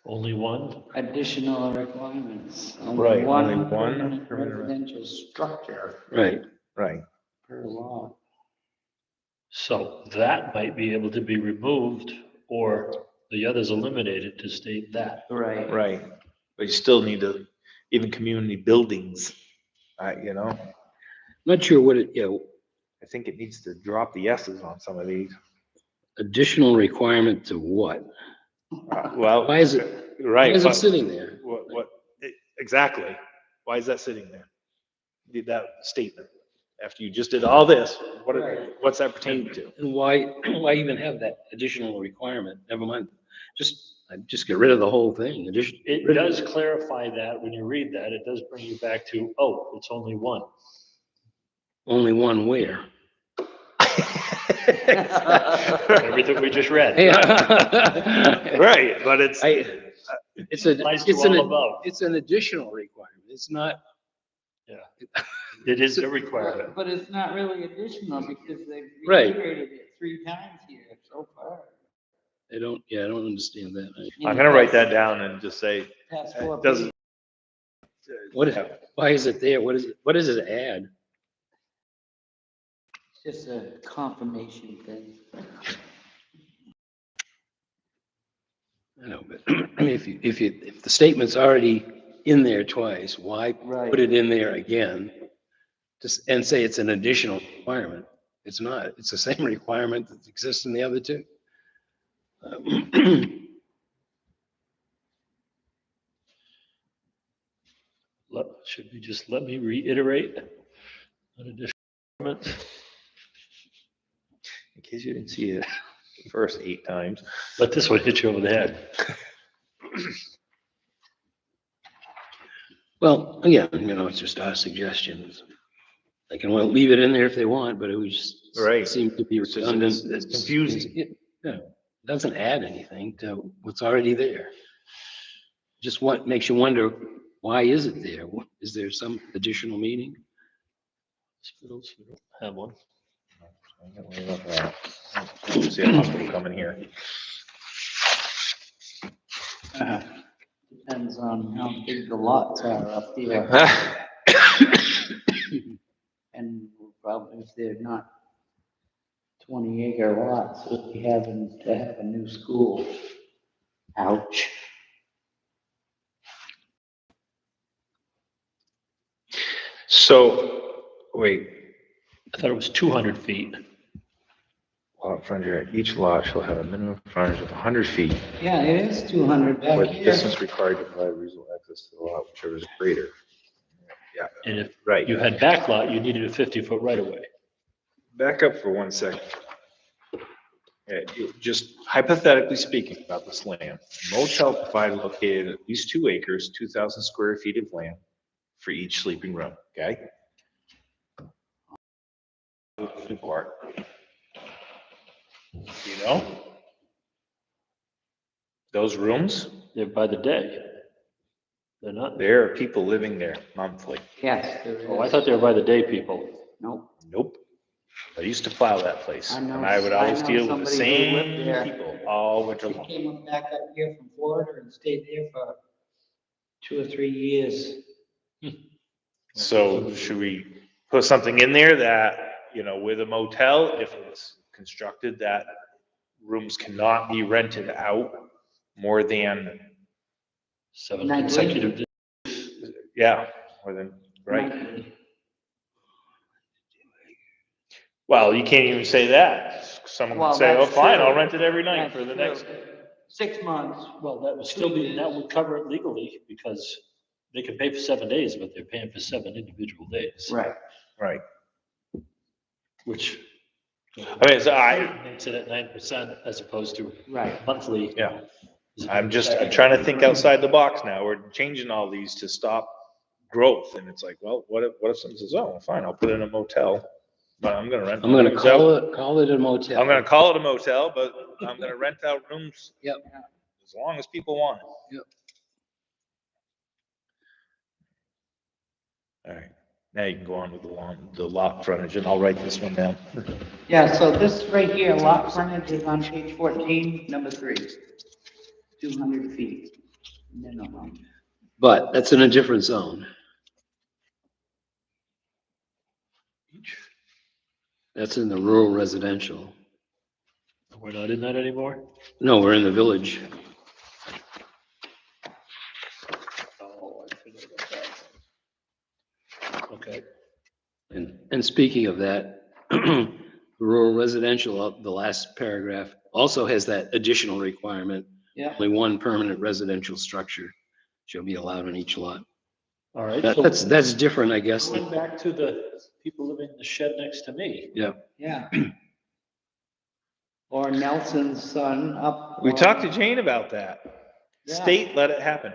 Only one? additional requirements. Right, only one permanent permanent residential structure Right. Right. per law. So that might be able to be removed or the others eliminated to state that. Right. Right. But you still need to, even community buildings, you know, Not sure what it, you know, I think it needs to drop the S's on some of these. additional requirement to what? Well. Why is it, why Right. is it but sitting there? Exactly. Why is that sitting there? That statement, after you just did all this, what's that pertaining to? And why even have that additional requirement? Never mind. Just get rid of the whole thing. It does clarify that when you read that, it does bring you back to, oh, it's only one. Only one where? Everything we just read. Yeah. Right, but it's, It's a, Applies to it's an, all above. it's an additional requirement. It's not, It is a requirement. But it's not really additional because they've Right. reiterated it 3 times here so far. I don't understand that. I'm gonna write that down and just say, Past it 4 doesn't, pages. Why is it there? What does it add? It's just a confirmation thing. I know, but I mean, if the statement's already in there twice, why Right. put it in there again? Just, and say it's an additional requirement. It's not. It's the same requirement that exists in the other two. Should we just let me reiterate? An additional requirement? in case you didn't see it the first 8 times. Let this one hit you over the head. Well, again, it's just our suggestions. They can well leave it in there if they want, but it would just Right. seem to be It's just- redundant. it's confusing. It doesn't add anything to what's already there. Just makes you wonder, why is it there? Is there some additional meaning? Hospitals, we don't have one. See a hospital coming here. Depends on how big the lots are up here. And probably if they're not 20-acre lots, we'll be having to have a new school. Ouch. So, wait, I thought it was 200 feet. lot frontage, each lot shall have a minimum frontage of 100 feet, Yeah, it is 200 back with here. distance required to provide reasonable access to the lot, whichever is greater. Yeah, And if right. you had backlot, you needed a 50-foot right of way. Back up for 1 second. Just hypothetically speaking about this land, motel provided located at least 2 acres, 2,000 square feet of land for each sleeping room, okay? Part. You know? Those rooms, They're by the day. They're not. there are people living there monthly. Yes, there is. Oh, I thought they were by the day people. Nope. Nope. I used to plow that place, I know- and I would I always know deal with the somebody who lived same there. people all winter He long. came back up here from Florida and stayed there for 2 or 3 years. So should we put something in there that, with a motel, if it's constructed, that rooms cannot be rented out more than, 7 Nightly? consecutive days. yeah, more than, right? Nightly. Well, you can't even say that. Someone Well, would say, oh, that's fine, true. I'll rent it every night That's for the true. next. 6 months. Well, that would still be, that would cover it legally because they can pay for 7 days, but they're paying for 7 individual days. Right. Right. which. I mean, so Makes it at 9% as opposed to Right. monthly. yeah, I'm trying to think outside the box now. We're changing all these to stop growth. And it's like, well, what if someone says, oh, fine, I'll put it in a motel, but I'm gonna rent. I'm gonna rooms out. call it a motel. I'm gonna call it a motel, but I'm gonna rent out rooms. Yep. As long as people want it. Yep. All right, now you can go on with the lot frontage, and I'll write this one down. Yeah, so this right here, lot frontage is on page 14, number 3. 200 feet minimum. But that's in a different zone. That's in the rural residential. We're not in that anymore? No, we're in the village. Oh, I forgot about that. Okay. And speaking of that, rural residential, the last paragraph also has that additional requirement. Yeah. Only one permanent residential structure shall be allowed on each lot. All right. So That's different, I guess. going back to the people living in the shed next to me. Yeah. Yeah. Or Nelson's son up. We talked to Jane about that. Yeah. State let it happen.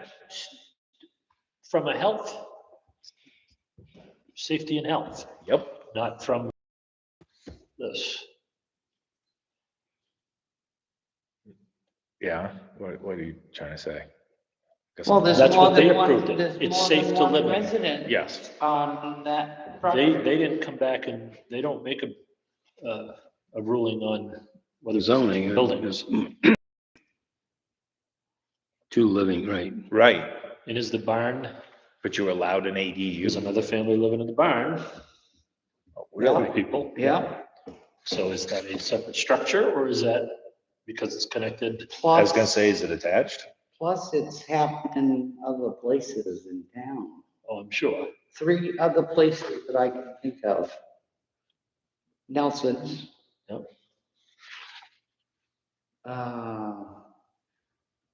From a health, safety and health, Yep. not from this. Yeah, what are you trying to say? Guess Well, I'm- there's That's more what they than one, approved it. there's It's more safe than to one live in. resident Yes, on that They property. didn't come back and they don't make a ruling on whether The zoning. building is two living, right? right, And is the barn, but you're allowed an there's ADU. another family living in the barn. Really? People. Yeah. So is that a separate structure or is that because it's connected? I was gonna Plus, say, is it attached? plus it's happening other places in town. Oh, I'm sure. 3 other places that I can think of. Nelson's. Yep.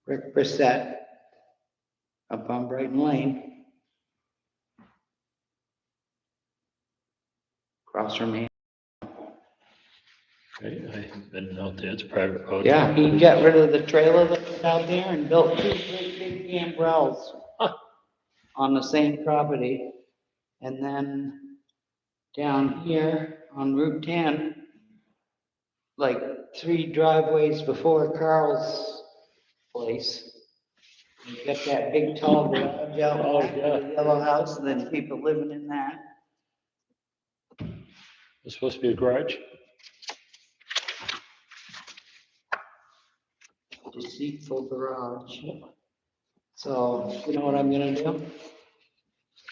Rick Brissett up on Brighton Lane. Across from me. Okay, I've been out there, it's a private road. Yeah, he got rid of the trailer that was out there and built 2 great big gambrels on the same property. And then down here on Route 10, like 3 driveways before Carl's place. You got that big tall garage out Oh, back, yeah. the yellow house, and then people living in that. It's supposed to be a garage? Deceitful garage. So, you know what I'm gonna do?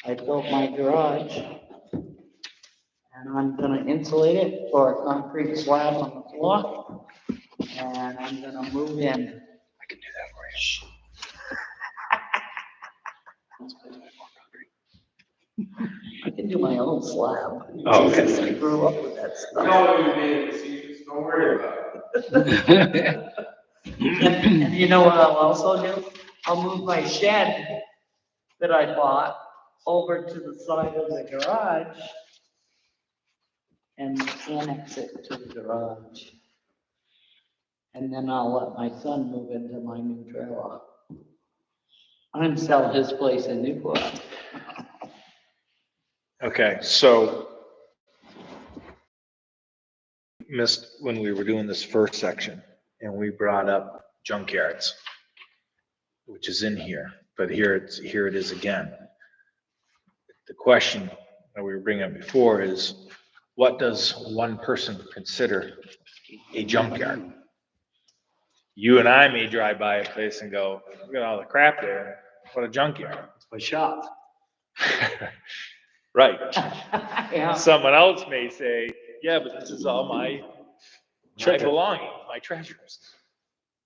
I built my garage. And I'm gonna insulate it for a concrete slab on the floor. And I'm gonna move in. I can do that for you. I can do my own slab. Oh, okay. I grew up with that stuff. No, you didn't, see, don't worry about it. And you know what I'll also do? I'll move my shed that I bought over to the side of the garage and annex it to the garage. And then I'll let my son move into my new trailer. I'm selling his place in Newport. Okay, so missed when we were doing this first section and we brought up junkyards, which is in here, but here it is again. The question that we were bringing up before is, what does one person consider a junkyard? You and I may drive by a place and go, look at all the crap there, what a junkyard. It's my shop. Right. Yeah. Someone else may say, yeah, but this is all my Treasure. belongings, my treasures.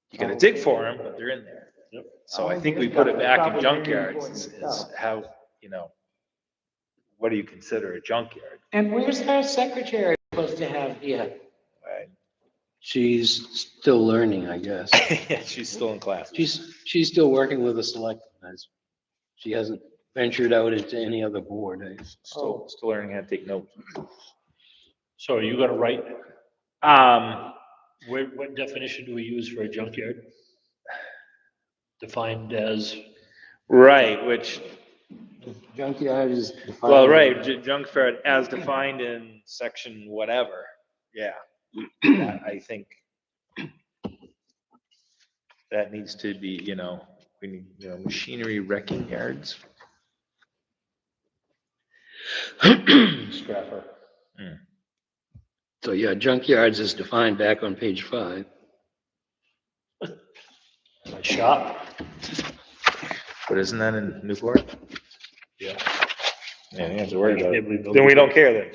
You gotta dig for them, but they're in there. Yep. So I Oh, think we yeah, put it back in probably really junkyards, important is stuff. how, what do you consider a junkyard? And where's our secretary supposed to have here? Right? She's still learning, I guess. Yeah, she's still in class. She's still working with the select. She hasn't ventured out into any other board. Still learning how to take notes. So are you gonna write, Um, what definition do we use for a junkyard? Defined as, right, which, Junkyard is defined. well, right, junkyard as defined in section whatever, yeah. I think that needs to be, we need, machinery wrecking yards. scrapper. So yeah, junkyards is defined back on page 5. My shop? But isn't that in Newport? Yeah. Yeah, you have to worry about Can't it. believe Then we nobody's- don't care then.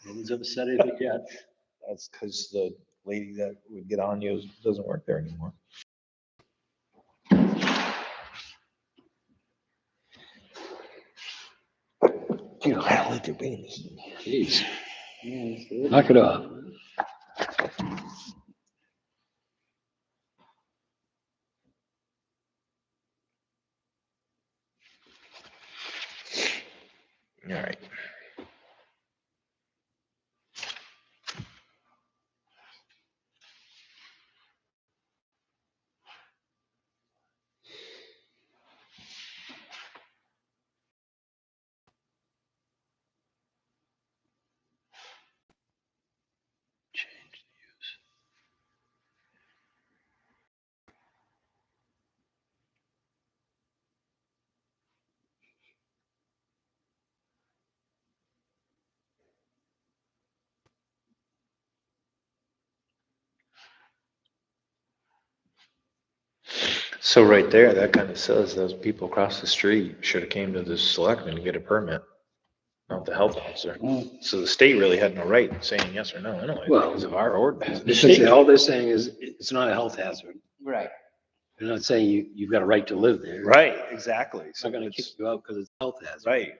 Nobody's ever said anything yet. That's because the lady that would get on you doesn't work there anymore. Dude, I don't like it being heat. Jeez. Knock it off. All right. So right there, that kind of says those people across the street should have came to the selectmen to get a permit, not the health officer. So the state really had no right in saying yes or no anyway, Well, because of our ordinance. Because all they're saying is it's not a health hazard. Right. They're not saying you've got a right to live there. Right, exactly. It's not gonna kick it's- you out because it's a health hazard. Right,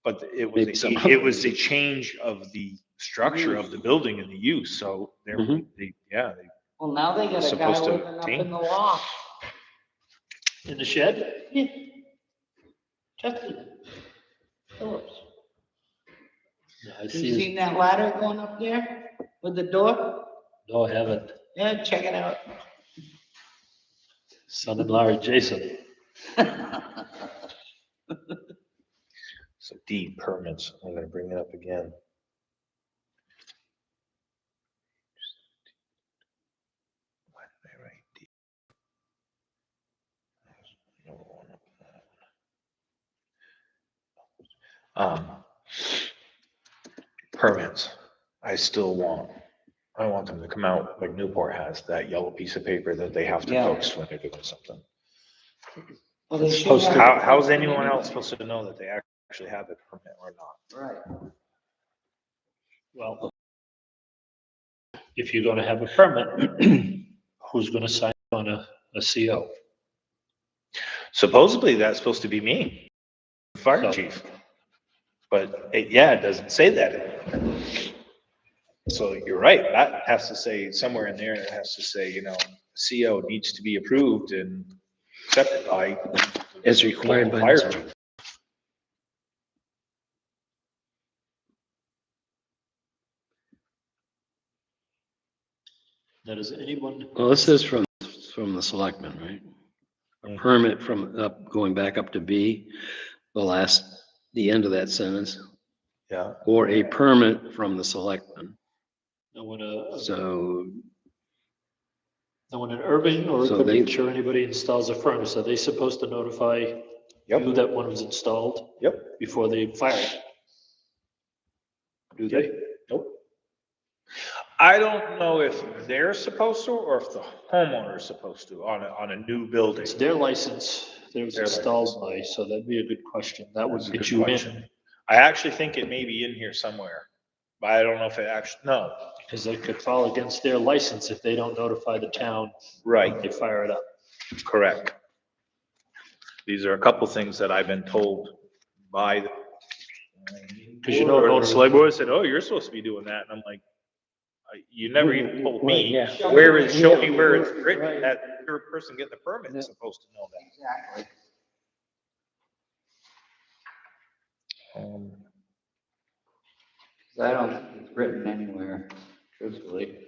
but Maybe some it was a change of the structure of the building and the use, so they're, Mhm. yeah, Well, now they got a guy Supposed to living up take- in the loft. In the shed? Justin Phillips. Yeah, I You see. seen that ladder going up there with the door? No, I haven't. Yeah, check it out. Son-in-law Jason. so D permits, I'm gonna bring it up again. Why did I write D? No one up that. Permits, I want them to come out like Newport has, that yellow piece of paper that they have to Yeah. post when they're doing something. Well, they should Supposed to- have- How's anyone else supposed to know that they actually have a permit or not? Right. Well, if you're gonna have a permit, who's gonna sign on a CO? Supposedly, that's supposed to be me, fire So- chief. But it doesn't say that. So you're right, that has to say, somewhere in there, it has to say, CO needs to be approved and accepted by. As required by the Fire state. chief. Now, does anyone, Well, this is from the selectmen, right? A permit from going back up to B, the end of that sentence, Yeah. or a permit from the selectmen. no one, So, no one in urban or So equipment they- sure anybody installs a furnace, are they supposed to notify Yep. you that one was installed Yep. before they fire it? Do they? Nope. I don't know if they're supposed to or if the homeowner is supposed to on a new building. It's their license that was Their installed by, so that'd be a good question. That would That's a get good you in. question. I actually think it may be in here somewhere, but I don't know if it actually, no, Because they could fall against their license if they don't notify the town, right, they fire it up. correct. These are a couple things that I've been told by the. 'Cause you don't Or know- the select board said, oh, you're supposed to be doing that, and I'm like, you never even told me, Yeah. show me where it's written that your person getting the permit is supposed to know that. Exactly. Um, I don't think written anywhere, truthfully.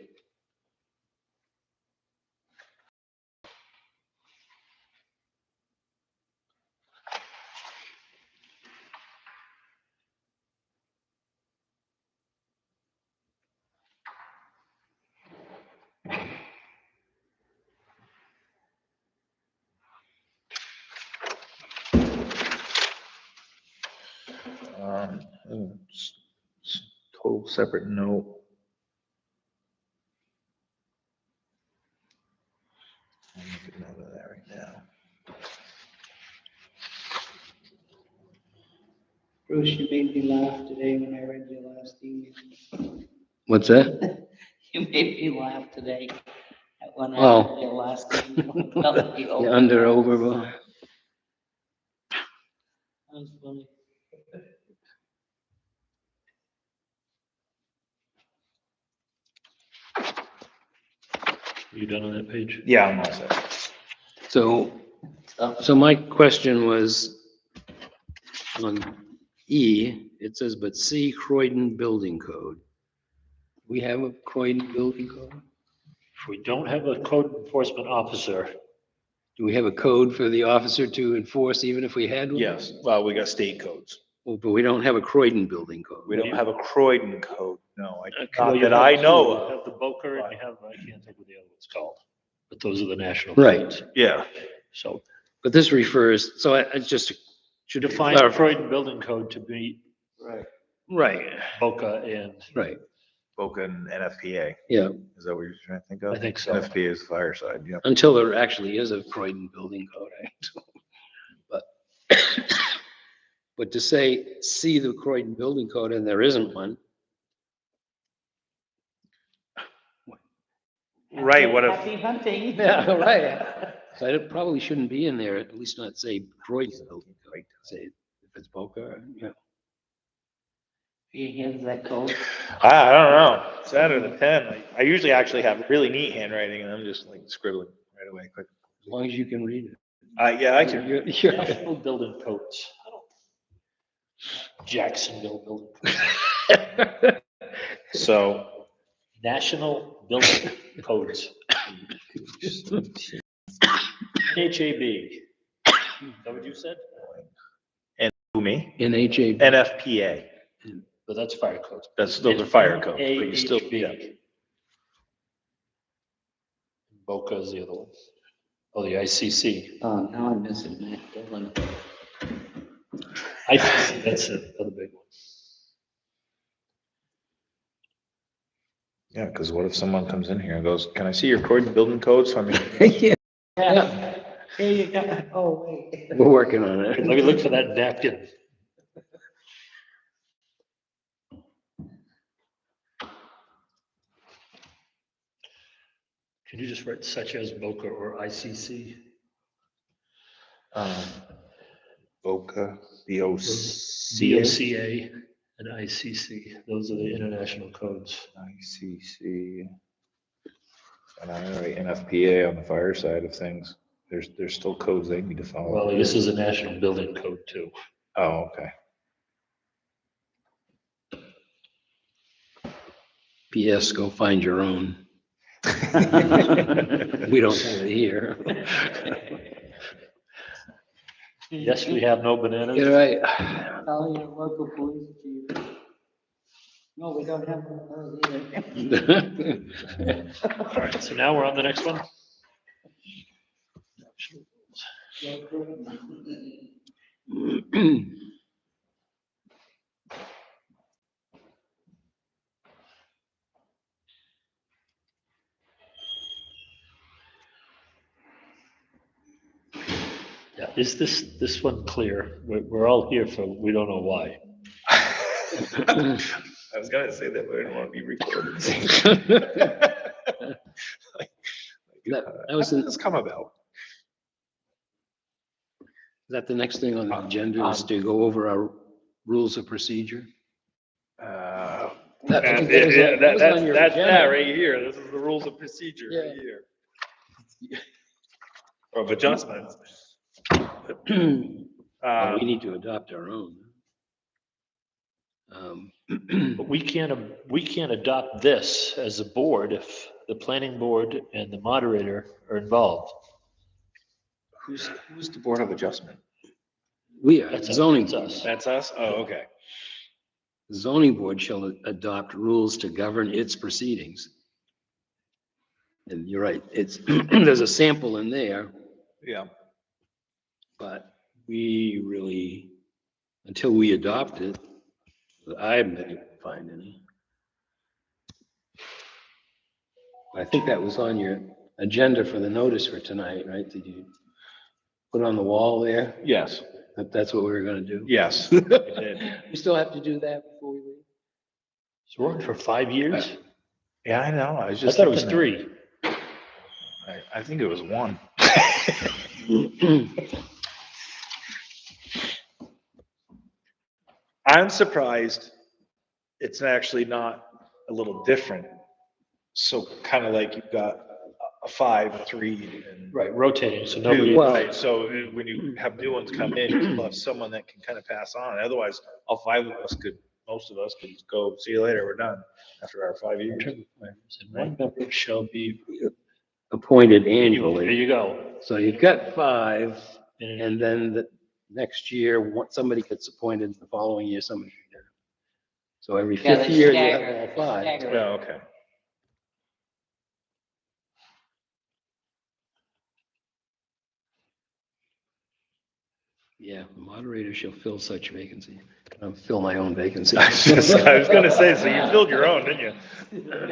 Total separate note. I'll make a note of that right now. Bruce, you made me laugh today when I read your last email. What's that? You made me laugh today when I Oh. read your last email. about the The under overall. That was funny. You done on that page? Yeah, I'm all set. So my question was on E, it says, but see Croydon Building Code. We have a Croydon Building Code? If we don't have a code enforcement officer, Do we have a code for the officer to enforce even if we had one? Yes, well, we got state codes. Well, but we don't have a Croydon Building Code. We don't have a Croydon code, no, Okay. well, not you that have I two. know You of. have the Boker and you have, I can't think what the other one's called, but those are the national Right. codes. Yeah, So But this refers, so I just should define the clarify. Croydon Building Code to be Right, Boca and right, Boca and NFPA, yeah, is that what you're trying to think of? I think so. NFPA is the fire side, yeah. until there actually is a Croydon Building Code. But, but to say, see the Croydon Building Code and there isn't one, Right, what if, Happy hunting. yeah, right. So it probably shouldn't be in there, at least not say Croydon Building Code, say if it's Boca, yeah. He hands that code. I don't know, it's out of the pen. I usually actually have really neat handwriting and I'm just like scribbling right away quick. As long as you can read it. Yeah, I can. You're- national building codes. I don't- Jacksonville Building Code. So, National Building Codes. NHAB. Is that what you said? who, me? NHA. NFPA, But that's fire codes. those are fire codes, but you still, NAHB. yeah. Boca is the other one. Oh, the ICC. Oh, now I'm missing Matt Dillon. ICC, that's the other big one. Yeah, because what if someone comes in here and goes, can I see your Croydon building codes? So I mean, Yeah, Here you go. Oh, wait. we're working on Let it. me look for that napkin. Can you just write such as Boca or ICC? Boca, BOCA, BOCA and ICC, those are the international codes. ICC. And I write NFPA on the fire side of things. There's still codes they need to follow. Well, this is a national building code too. Oh, okay. PS, go find your own. We don't have it here. Yes, we have no bananas. You're right. Call your local police chief. No, we don't have one of those either. All right, so now we're on the next one. Yeah, is this one clear? We're all here for, we don't know why. I was gonna say that, but I don't want to be recorded. That was, How did is this come about? that the next thing on the agenda is to go over our rules of procedure? That- that was on- that was on your That's that agenda. right here. This is the rules of procedure right Yeah. here. Of adjustments. Well, we need to adopt our own. But we can't adopt this as a board if the planning board and the moderator are involved. Who's the Board of Adjustment? We are, That's zoning us. board. That's us. That's us? Oh, okay. The zoning board shall adopt rules to govern its proceedings. And you're right, it's, there's a sample in there, Yeah. but we really, until we adopt it, I haven't find any. I think that was on your agenda for the notice for tonight, right? Did you put it on the wall there? Yes, That's what we were gonna do? yes. I did. We still have to do that before we leave? So we're on for 5 years? Yeah, I know. I was I just thought it was thinking that. 3. I think it was 1. I'm surprised it's actually not a little different. So kind of like you've got a 5, a 3, and Right, rotating, so 2, nobody. right? So when you have new ones come in, you'll have someone that can kind of pass on. Otherwise, all 5 of us could, most of us could just go, see you later, we're done after our 5 years. And one member shall be. Appointed There annually. you go. So you've got 5, And and then the next year, somebody gets appointed, the following year, somebody. So every Yeah, 5th they year, you stagger, have all 5. stagger. Yeah, okay. Yeah, the moderator shall fill such vacancy. I'll fill my own vacancy. I was gonna say, so you filled your own, didn't you?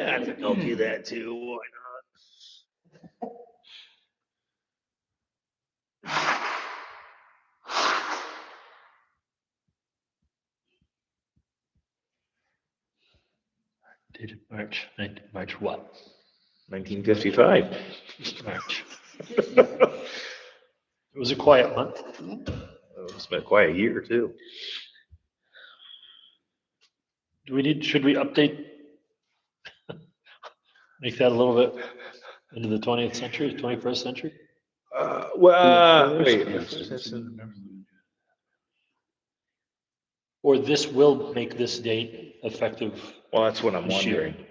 I think I'll do that too, why dated March what? not? 1955. March. It was a quiet month. It's been quite a year too. Should we update? Make that a little bit into the 20th century, 21st century? Wait. Or this will make this date effective Well, that's what I'm this year? wondering.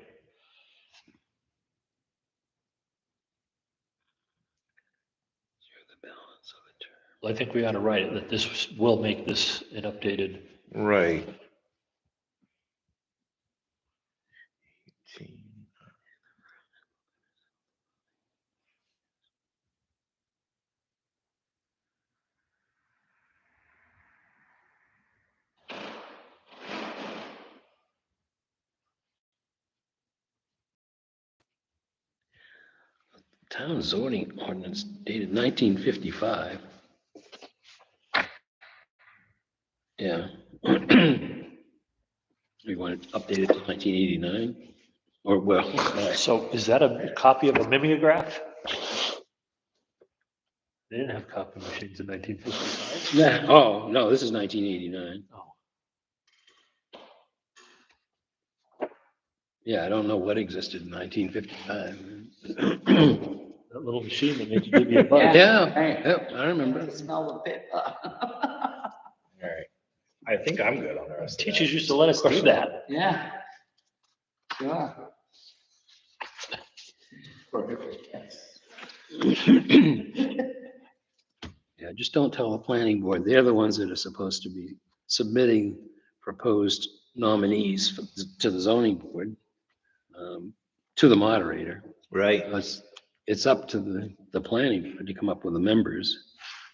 I think we ought to write it, that this will make this an updated. Right. Town zoning ordinance dated 1955. Yeah. We want to update it to 1989, or well, So is that a copy of a mimeograph? They didn't have copy machines in 1955. oh, no, this is 1989. Oh. Yeah, I don't know what existed in 1955. That little machine that made you give you a buzz. Yeah, Right. yep, I remember. The smell of paper. All right. I think I'm good on the rest of that. Teachers used to let us do that. Yeah. Sure. Yeah, just don't tell the planning board. They're the ones that are supposed to be submitting proposed nominees to the zoning board, to the moderator. Right. It's up to the planning board to come up with the members,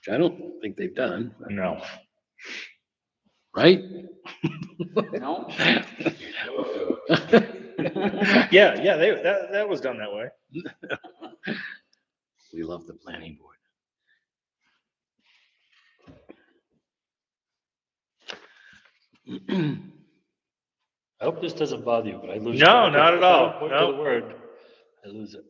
which I don't think they've done, No. right? No. Yeah, that was done that way. We love the planning board. I hope this doesn't bother you, but I lose. No, track of- not at if I don't all. point to No. the word, I lose it.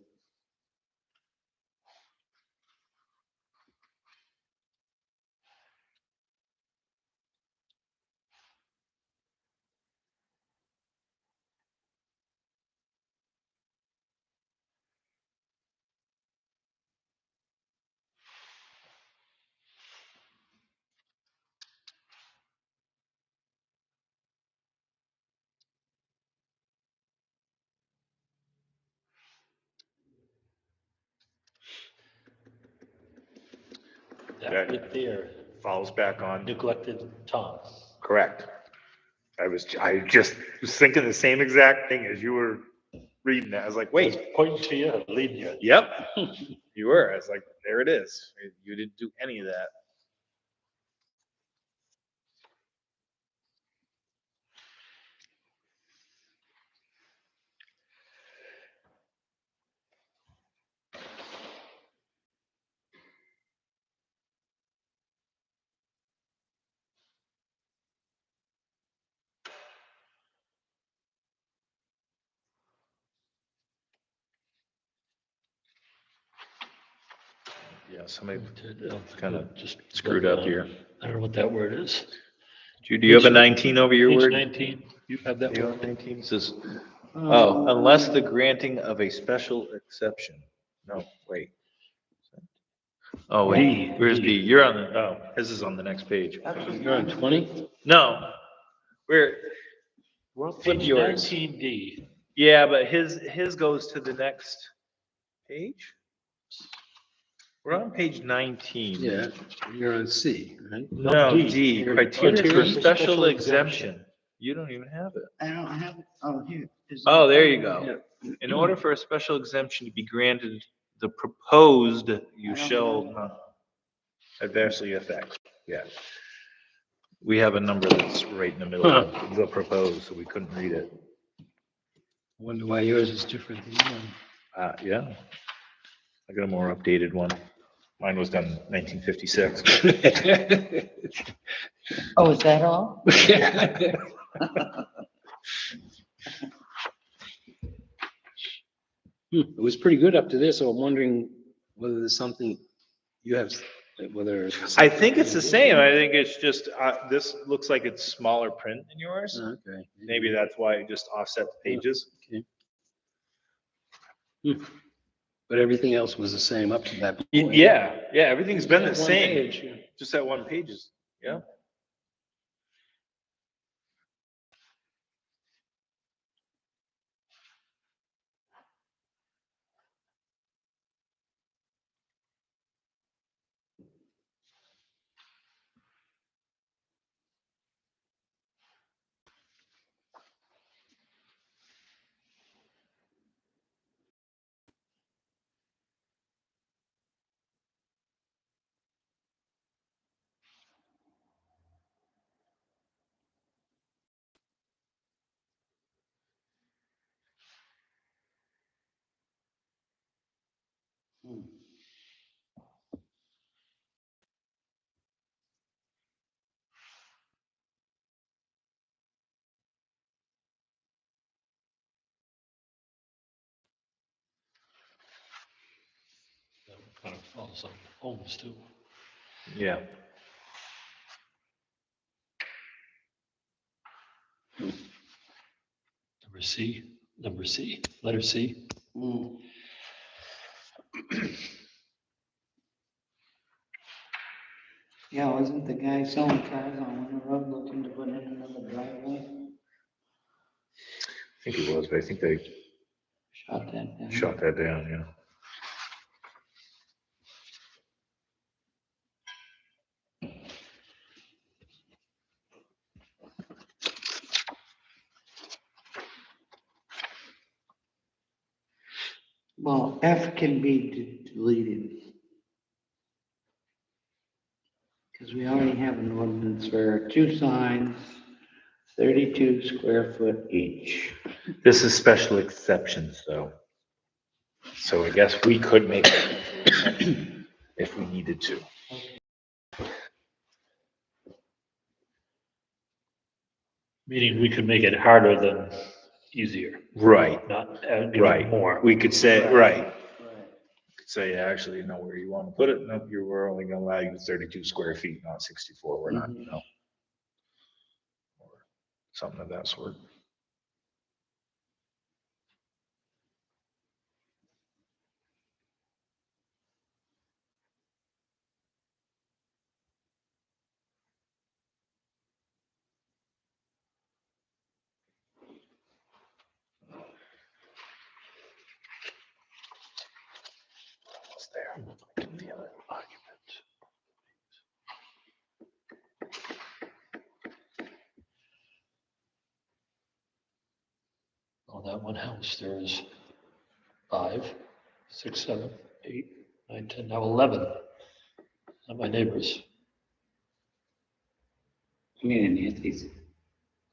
That That- right there, falls back on. neglected Tom. Correct. I just was thinking the same exact thing as you were reading that. I was like, I wait, was pointing to you, leading you. yep, you were. I was like, there it is. You didn't do any of that. Yeah, somebody kind of just screwed up here. I don't know what that word is. Do you have a 19 over your Page word? 19, you have that You word? have 19 says, oh, unless the granting of a special exception. No, wait. Oh, wait, D, where's D. B? You're on the, oh, his is on the next page. You're on 20? No, we're, We're on Flip page yours. 19D. yeah, but his goes to the next page? We're on page 19. Yeah, you're on C, right? No, D. D, Here, criteria for criteria for special special exemption. You don't even have it. I don't have, oh, here. is it? Oh, there you go. In order for a special exemption to be granted, the proposed you shall not adversely affect. Yeah. We have a number that's right in the middle of the proposed, so we couldn't read it. Wonder why yours is different than mine. Yeah. I got a more updated one. Mine was done in 1956. Oh, is that all? It was pretty good up to this, so I'm wondering whether there's something you have, whether. I think it's the same. I think it's just, this looks like it's smaller print than yours. Okay. Maybe that's why it just offset the pages. But everything else was the same up to that point. Yeah, everything's been the One same. page, yeah. Just that one page is, yeah. Kind of falls on homes too. Yeah. Number C, letter C. Mm. Yeah, wasn't the guy selling cars on Winter Road looking to put in another driveway? I think it was, but I think they Shot that down. shot that down, yeah. Well, F can be deleted. Because we already have an ordinance for 2 signs, 32 square foot each. This is special exceptions, though. So I guess we could make it if we needed to. Meaning we could make it harder than easier, Right, not give right. it more. We could say, right, Right. could say, actually, know where you want to put it. Nope, we're only gonna allow you 32 square feet, not 64. We're not, no. Or something of that sort. What's there? The other argument. one house, there's 5, 6, 7, 8, 9, 10, now 11. Not my neighbors. I mean, Nancy's.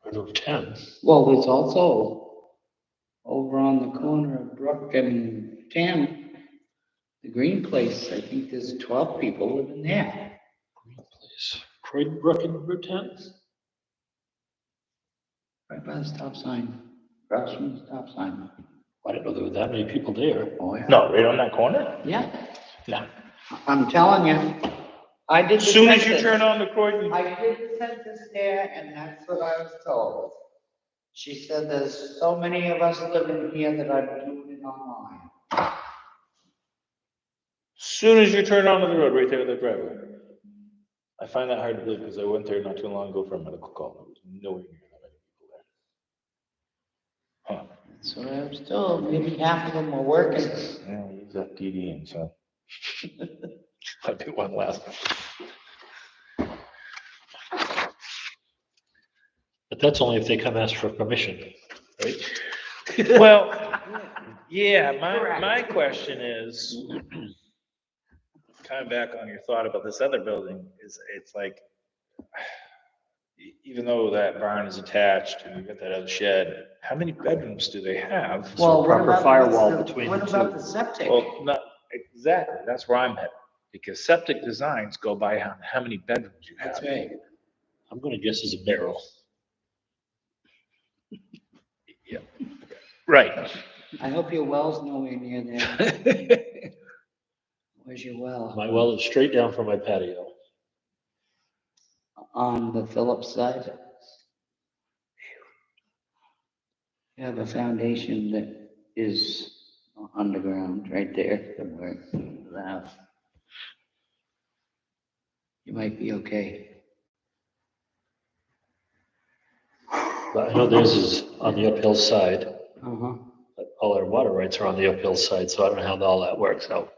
I know 10. Well, there's also over on the corner of Brook and 10, the green place, I think there's 12 people living there. Green Place. Croydon, Brook, and Route 10? Right by the stop sign, across from the stop sign. I didn't know there were that many people there. Oh, yeah. No, right on that corner? Yeah, No. I'm telling you, I did the Soon as you census. turn on the Croydon, I did the census there, and that's what I was told. She said there's so many of us living here that I'm doing it online. soon as you turn onto the road, right there at the driveway. I find that hard to believe because I went there not too long ago for a medical call. There was nowhere near that many people there. Huh. That's what I was told, maybe half of them were working. Yeah, he's FTD and so. I'll do one last. But that's only if they come ask for permission, right? Well, yeah, my Correct. question is, kind of back on your thought about this other building, is it's like, even though that barn is attached and you've got that other shed, how many bedrooms do they have? So What proper about the- firewall between What the about two. the septic? Well, not exactly, that's where I'm headed, because septic designs go by how many bedrooms you have. That's right. I'm gonna guess it's a barrel. Right. I hope your well's nowhere near there. Where's your well? My well is straight down from my patio. On the Phillips side? You have a foundation that is underground right there somewhere in the house. You might be okay. But I know theirs is on the uphill side, Uh-huh. but all our water rights are on the uphill side, so I don't know how all that works out.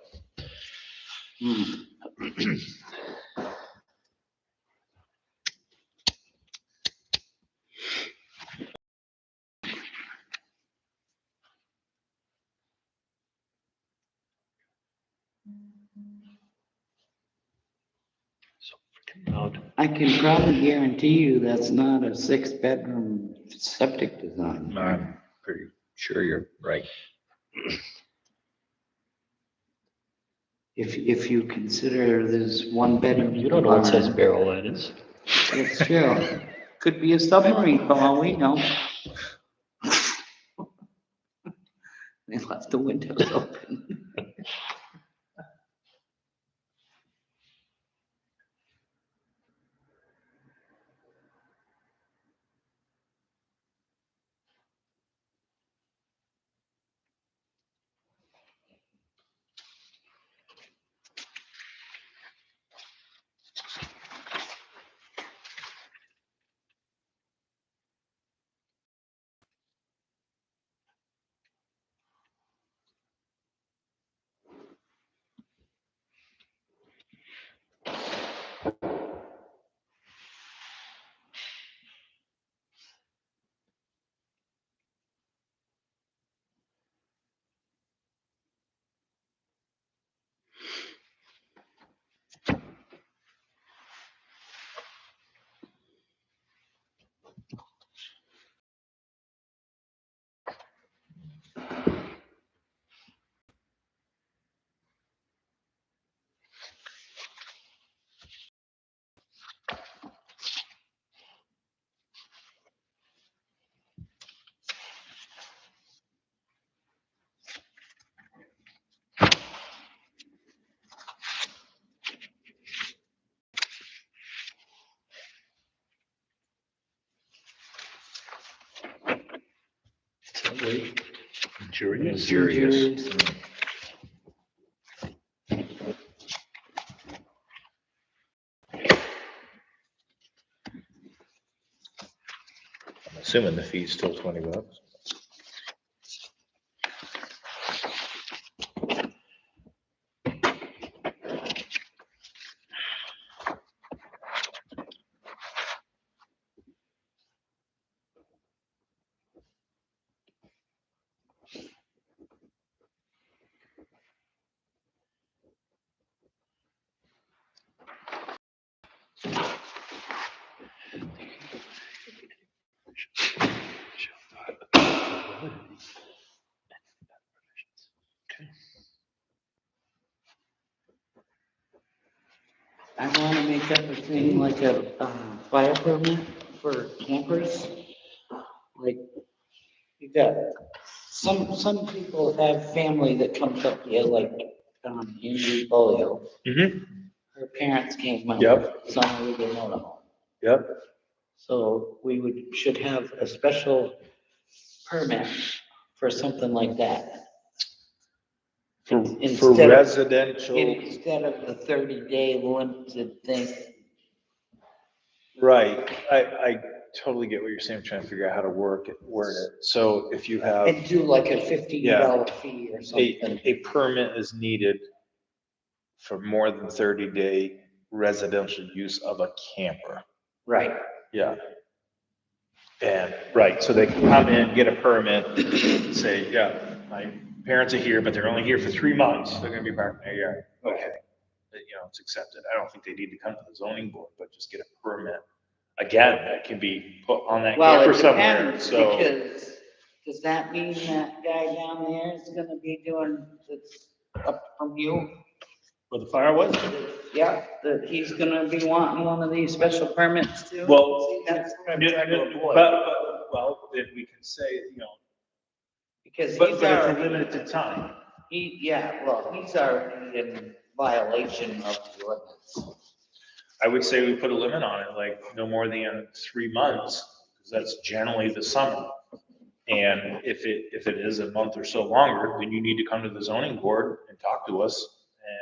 So freaking loud. I can probably guarantee you that's not a 6-bedroom septic design. I'm pretty sure you're right. If you consider there's 1 bedroom. You don't know what size barn. barrel that is. It's true. Could be a submarine for all we know. They left the windows open. Is that right? Injurious. Injurious. I'm assuming the fee's still $20. you've ever seen like a fire permit for campers? Like, you got, some people have family that comes up here, like, Amy Bolio. Mm-hmm. Her parents came up. Yep. Summer with their motorhome. Yep. So should have a special permit for something like that. For Instead of- residential, Instead of the 30-day limited thing. right, I totally get what you're saying, trying to figure out how to word it. So if you have And do like a $15 fee or something. a permit is needed for more than 30-day residential use of a camper. Right. Yeah. And, right, so they can come in, get a permit, say, yeah, my parents are here, but they're only here for 3 months, they're gonna be parking their yard. Okay. It's accepted. I don't think they need to come to the zoning board, but just get a permit. Again, that can be put on that Well, camper it somewhere, depends, so. because does that mean that guy down there is gonna be doing, that's up from you? Where the fire was? Yeah, that he's gonna be wanting one of these special permits too? Well, See, that's what I'm trying to avoid. Well, then we can say, Because but he's it's a already, limited time. he's already in violation of the ordinance. I would say we put a limit on it, like no more than 3 months, because that's generally the summer. And if it is a month or so longer, then you need to come to the zoning board and talk to us,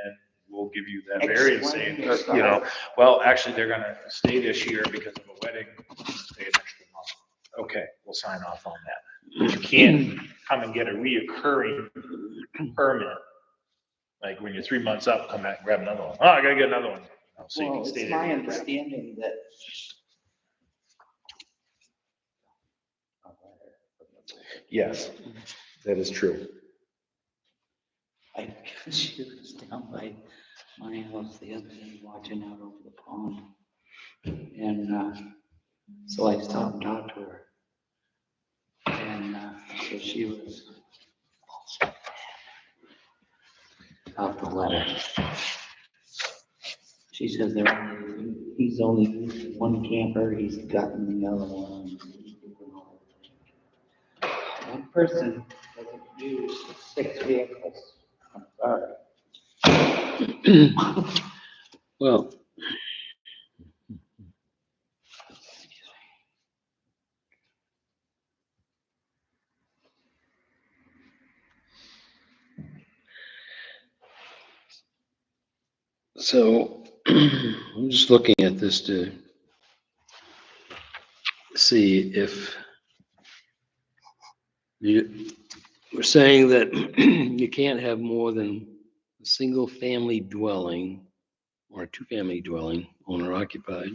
and we'll give you that variance saying, Explain yourself. well, actually, they're gonna stay this year because of a wedding, stay an extra month. Okay, we'll sign off on that. But you can't come and get a reoccurring permit. Like when you're 3 months up, come back and grab another one. Oh, I gotta get another one. So you Well, can stay it's there. my understanding that. Yes, that is true. She was down by my house the other day watching out over the pond. And, so I stopped and talked to her. And, so she was about the letter. She says he's only used one camper, he's gotten the other one. One person doesn't use 6 vehicles. I'm sorry. Well, so I'm just looking at this to see if we're saying that you can't have more than a single family dwelling or a 2-family dwelling, owner occupied.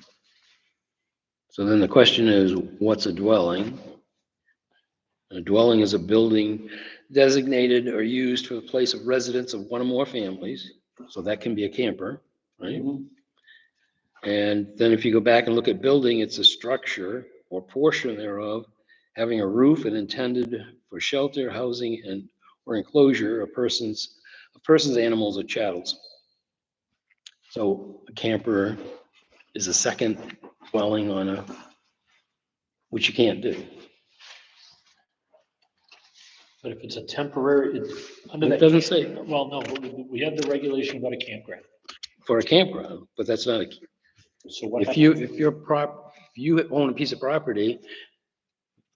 So then the question is, what's a dwelling? A dwelling is a building designated or used for the place of residence of one or more families. So that can be a camper, right? And then if you go back and look at building, it's a structure or portion thereof having a roof and intended for shelter, housing, and or enclosure of persons, animals, or chattels. So a camper is a second dwelling on which you can't do. But if it's a temporary, under It that. doesn't say Well, no, we have the regulation about a campground. for a campground, but that's not a, So what if happens? you own a piece of property,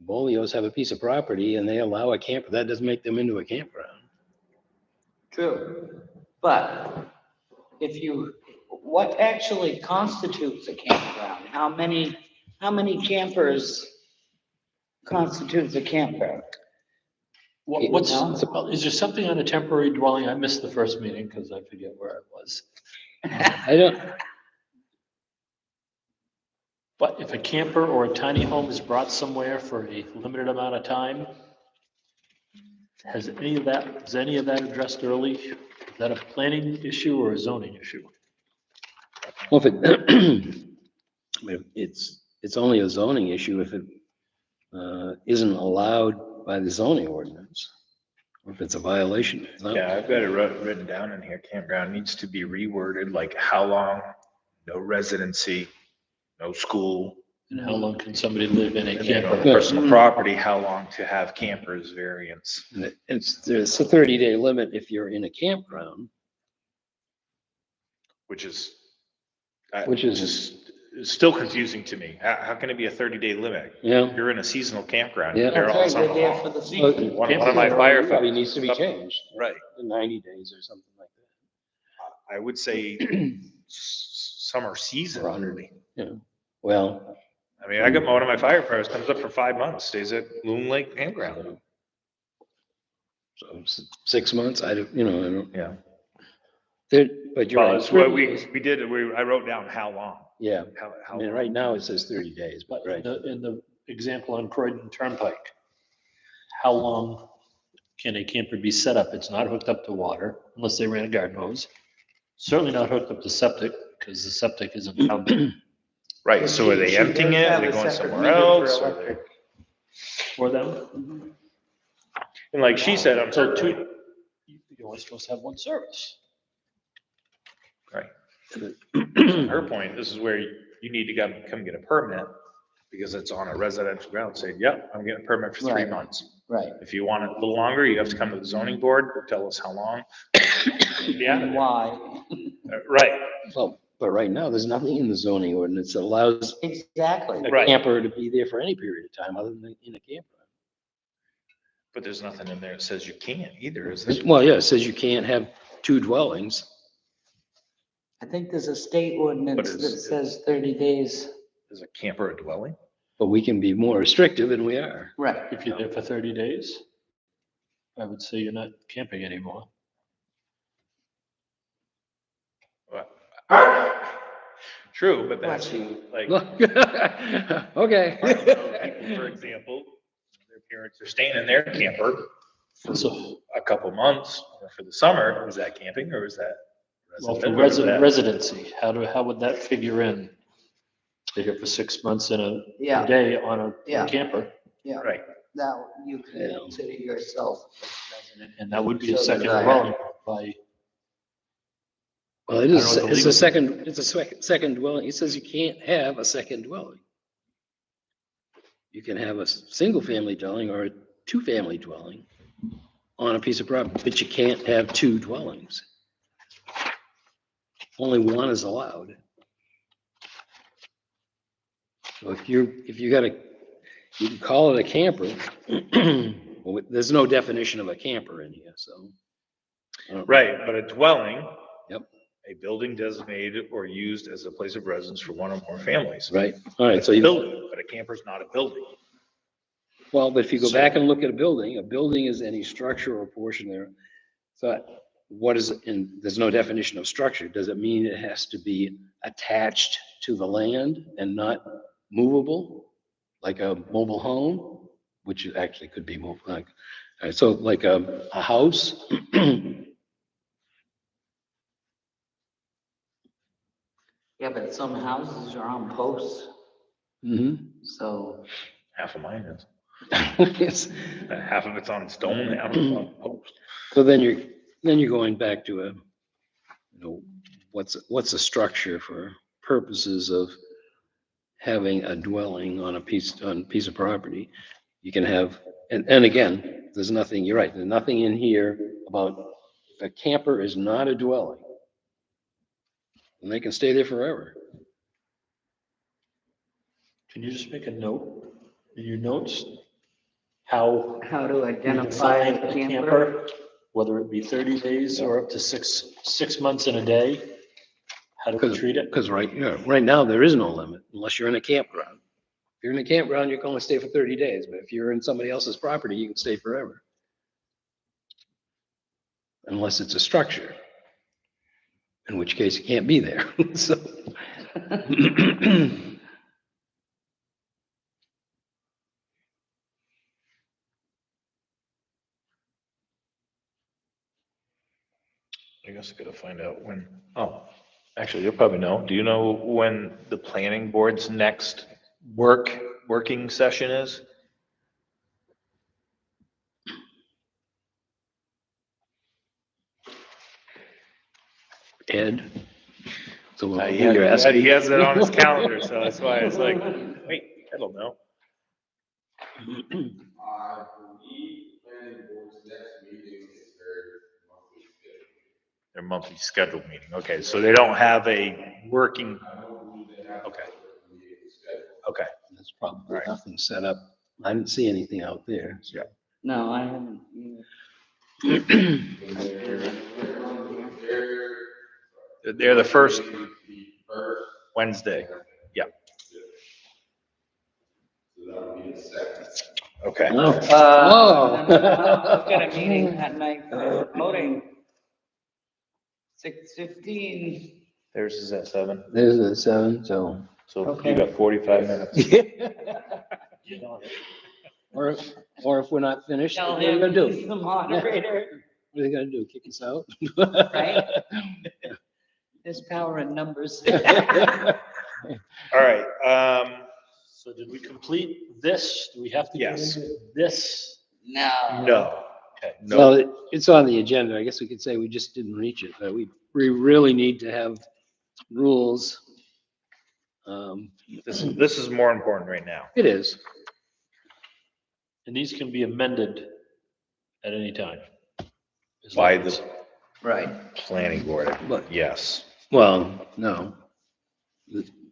Bolios have a piece of property and they allow a camper, that doesn't make them into a campground. True, but what actually constitutes a campground? How many campers constitutes a campground? Is there something on a temporary dwelling? I missed the first meeting because I forget where I was. I don't, But if a camper or a tiny home is brought somewhere for a limited amount of time, is any of that addressed early? Is that a planning issue or a zoning issue? well, if it's only a zoning issue if it isn't allowed by the zoning ordinance, or if it's a violation. No. Yeah, I've got it written down in here. Campground needs to be reworded, like how long no residency, no school. And how long can somebody live in a And then on camper? personal property, how long to have campers variance. And there's a 30-day limit if you're in a campground, Which is, which is, is still confusing to me. How can it be a 30-day limit? yeah. You're in a seasonal campground. Yeah. You're all That's right, summer they're there long. for the Well, season. One of my Probably firefighters. needs to be changed. Right. In 90 days or something like I would say summer that. season. Or 100, yeah. Well, I mean, I got one of my firefighters comes up for 5 months, stays at Loon Lake Campground. so 6 months, I don't, I don't. Yeah. There, but you're Well, right. it's what 30 days. we did, I wrote down how long. Yeah, How I mean, right now it says 30 days, but But right. in the example on Croydon Turnpike, how long can a camper be set up? It's not hooked up to water unless they ran a garden hose. Certainly not hooked up to septic because the septic isn't found Right, so are they She emptying does it? Are have they a going separate somewhere meter for else? Are they- electric. for them. And like she said, I'm So so you're only supposed to have one service. right. Her point, this is where you need to come get a permit because it's on a residential ground. Say, yep, I'm getting a permit for 3 Right. months. Right. If you want it a little longer, you have to come to the zoning board, tell us how long. Yeah, And why? right, Well, but right now, there's nothing in the zoning ordinance that allows Exactly. a Right. camper to be there for any period of time other than in a campground. but there's nothing in there that says you can't either, is there? Well, yeah, it says you can't have 2 dwellings. I think there's a state ordinance But that is- says 30 days. Is a camper a dwelling? But we can be more restrictive than we are. Right. If you're there for 30 days, I would say you're not camping anymore. True, but that's Bless you. like, Okay. people, for example, their parents are staying in their camper for So, a couple months or for the summer. Is that camping or is that? well, for resident, or is that- residency, how would that figure in? They're here for 6 months in a Yeah, day on a Yeah. camper, yeah. Right, Now you can Yeah. consider yourself. and that would be a So second that- dwelling by, Well, it I is, don't know what the it's a legal- second dwelling. It says you can't have a second dwelling. You can have a single-family dwelling or a 2-family dwelling on a piece of property, but you can't have 2 dwellings. Only one is allowed. So if you you can call it a camper. Well, there's no definition of a camper in here, so. I don't- right, but a dwelling. Yep. A building designated or used as a place of residence for one or more families. Right, all right, That's so a you. building, but a camper's not a building. Well, but if you go So- back and look at a building is any structure or portion there. So what is, and there's no definition of structure. Does it mean it has to be attached to the land and not movable? Like a mobile home, which actually could be moved, like, all right, so like a house? Yeah, but some houses are on posts, Mhm. so. Half of mine is. Yes. Half of it's on stone, half of it's on post. So then you're going back to what's a structure for purposes of having a dwelling on a piece of property. You can have, and again, there's nothing, you're right, there's nothing in here about if a camper is not a dwelling. And they can stay there forever. can you just make a note in your notes? How How to you identify define a camper? whether it be 30 days or up to 6 months in a day? How do we treat it? Because right now, there is no limit unless you're in a campground. If you're in a campground, you can only stay for 30 days, but if you're in somebody else's property, you can stay forever. Unless it's a structure, in which case you can't be there, so. I guess I gotta find out when, oh, actually, you'll probably know. Do you know when the planning board's next working session is? Ed, So He you're has asking. he has it on his calendar, so that's why it's like, wait, I don't know. I believe planning board's next meeting is Their monthly scheduled meeting. Okay, so they don't have a working, I don't believe they have. Okay. a meeting scheduled. okay. There's probably Right. nothing set up. I didn't see anything out there. So. Yeah. No, I haven't either. And They're the first the first. Wednesday. Yeah. So that would be the second. Okay. Oh. I've got a meeting that night for voting. 6:15. Theirs is at 7, There's a 7, so. so Okay. you got 45 minutes. Or, or if we're not finished, Tell what are you him gonna do? he's the moderator. What are they gonna do, kick us out? Right? There's power in numbers. All right, So did we complete this? Do we have to get Yes. into this? No. no. Okay, no, Well, it's on the agenda. I guess we could say we just didn't reach it, but we really need to have rules. this is more important right now. It is. And these can be amended at any time. As By long as- the Right. planning board, But, yes, well, no.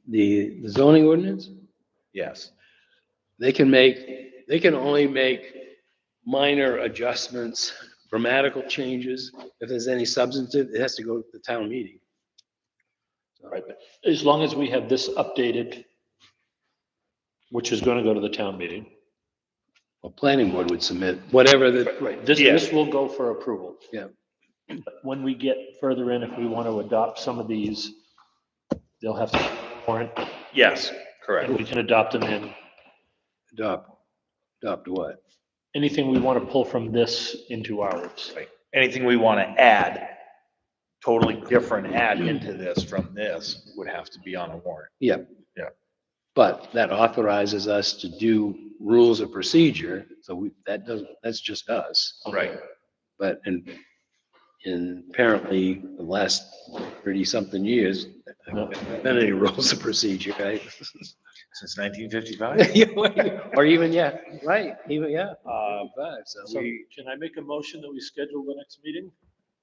The zoning ordinance, yes. they can only make minor adjustments, grammatical changes. If there's any substantive, it has to go to the town meeting. Right, but as long as we have this updated, which is gonna go to the town meeting. Well, planning board would submit whatever the, Right, this Yeah. will go for approval. Yeah. But when we get further in, if we want to adopt some of these, they'll have to warrant, Yes, and correct. we can adopt them in. adopt what? Anything we want to pull from this into ours. Right. Anything we want to add, totally different add into this from this would have to be on a warrant. Yeah. Yeah. But that authorizes us to do rules of procedure, so that's just us. Right. But in apparently the last 30-something years, there haven't been any rules of procedure, right? Since 1955? Or even, yeah, right, even, yeah. Uh, 55, so So can I make a motion that we schedule the next meeting?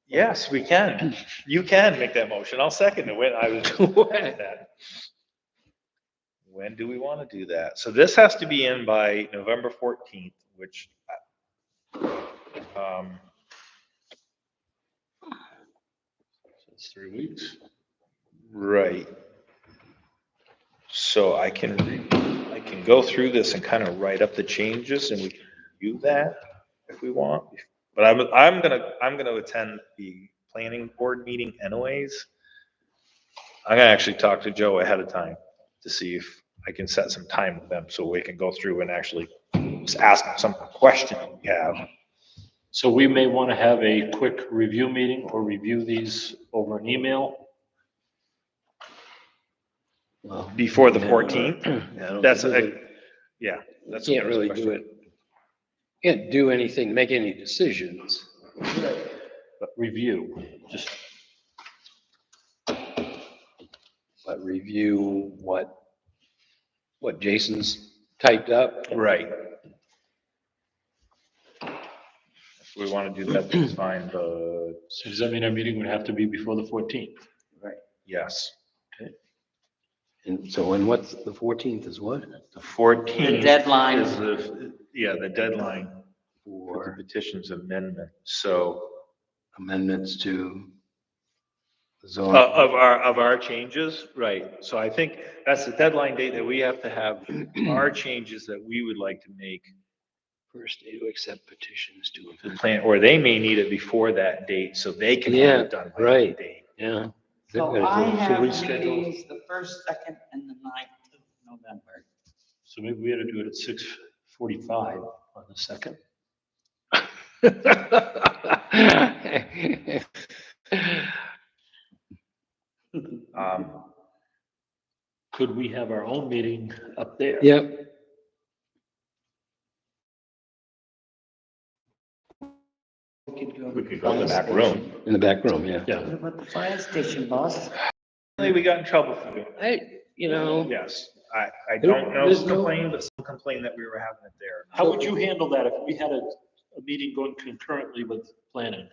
Yes, we can. You can make that motion. I'll second it. When I was that. When do we want to do that? So this has to be in by November 14th, which, It's 3 weeks. right. So I can go through this and kind of write up the changes and we can review that if we want. But I'm gonna attend the planning board meeting anyways. I'm gonna actually talk to Joe ahead of time to see if I can set some time with them so we can go through and actually just ask them some questions we have. So we may want to have a quick review meeting or review these over an email. well, Before the 14th? yeah, I don't That's, think yeah. That's Can't really do it. Can't do anything, make any decisions. But review, just, But review what Jason's typed up. Right. If we want to do that, that's fine, but so does that mean our meeting would have to be before the 14th? yes. And so, and what's, the 14th is what? The 14th. The deadline. Is the deadline for the For petitions amendment, so. amendments to the Of zone. our changes, right, so I think that's the deadline date that we have to have our changes that we would like to make First day to accept petitions to. to the plan, or they may need it before that date, so they can have Yeah, it done by right. that date. Yeah. So They've I gotta do it. have reschedule. meetings the 1st, 2nd, and the 9th of November. So maybe we had to do it at 6:45 on the 2nd. Could we have our own meeting up there? Yep, We could go We to could go in the back room. in the back room, yeah. Yeah, What about the fire station, boss? We got in trouble for doing it. you know, Yes, I don't know There's who no- complained, but some complained that we were having it there. How would you handle that if we had a meeting going concurrently with planning?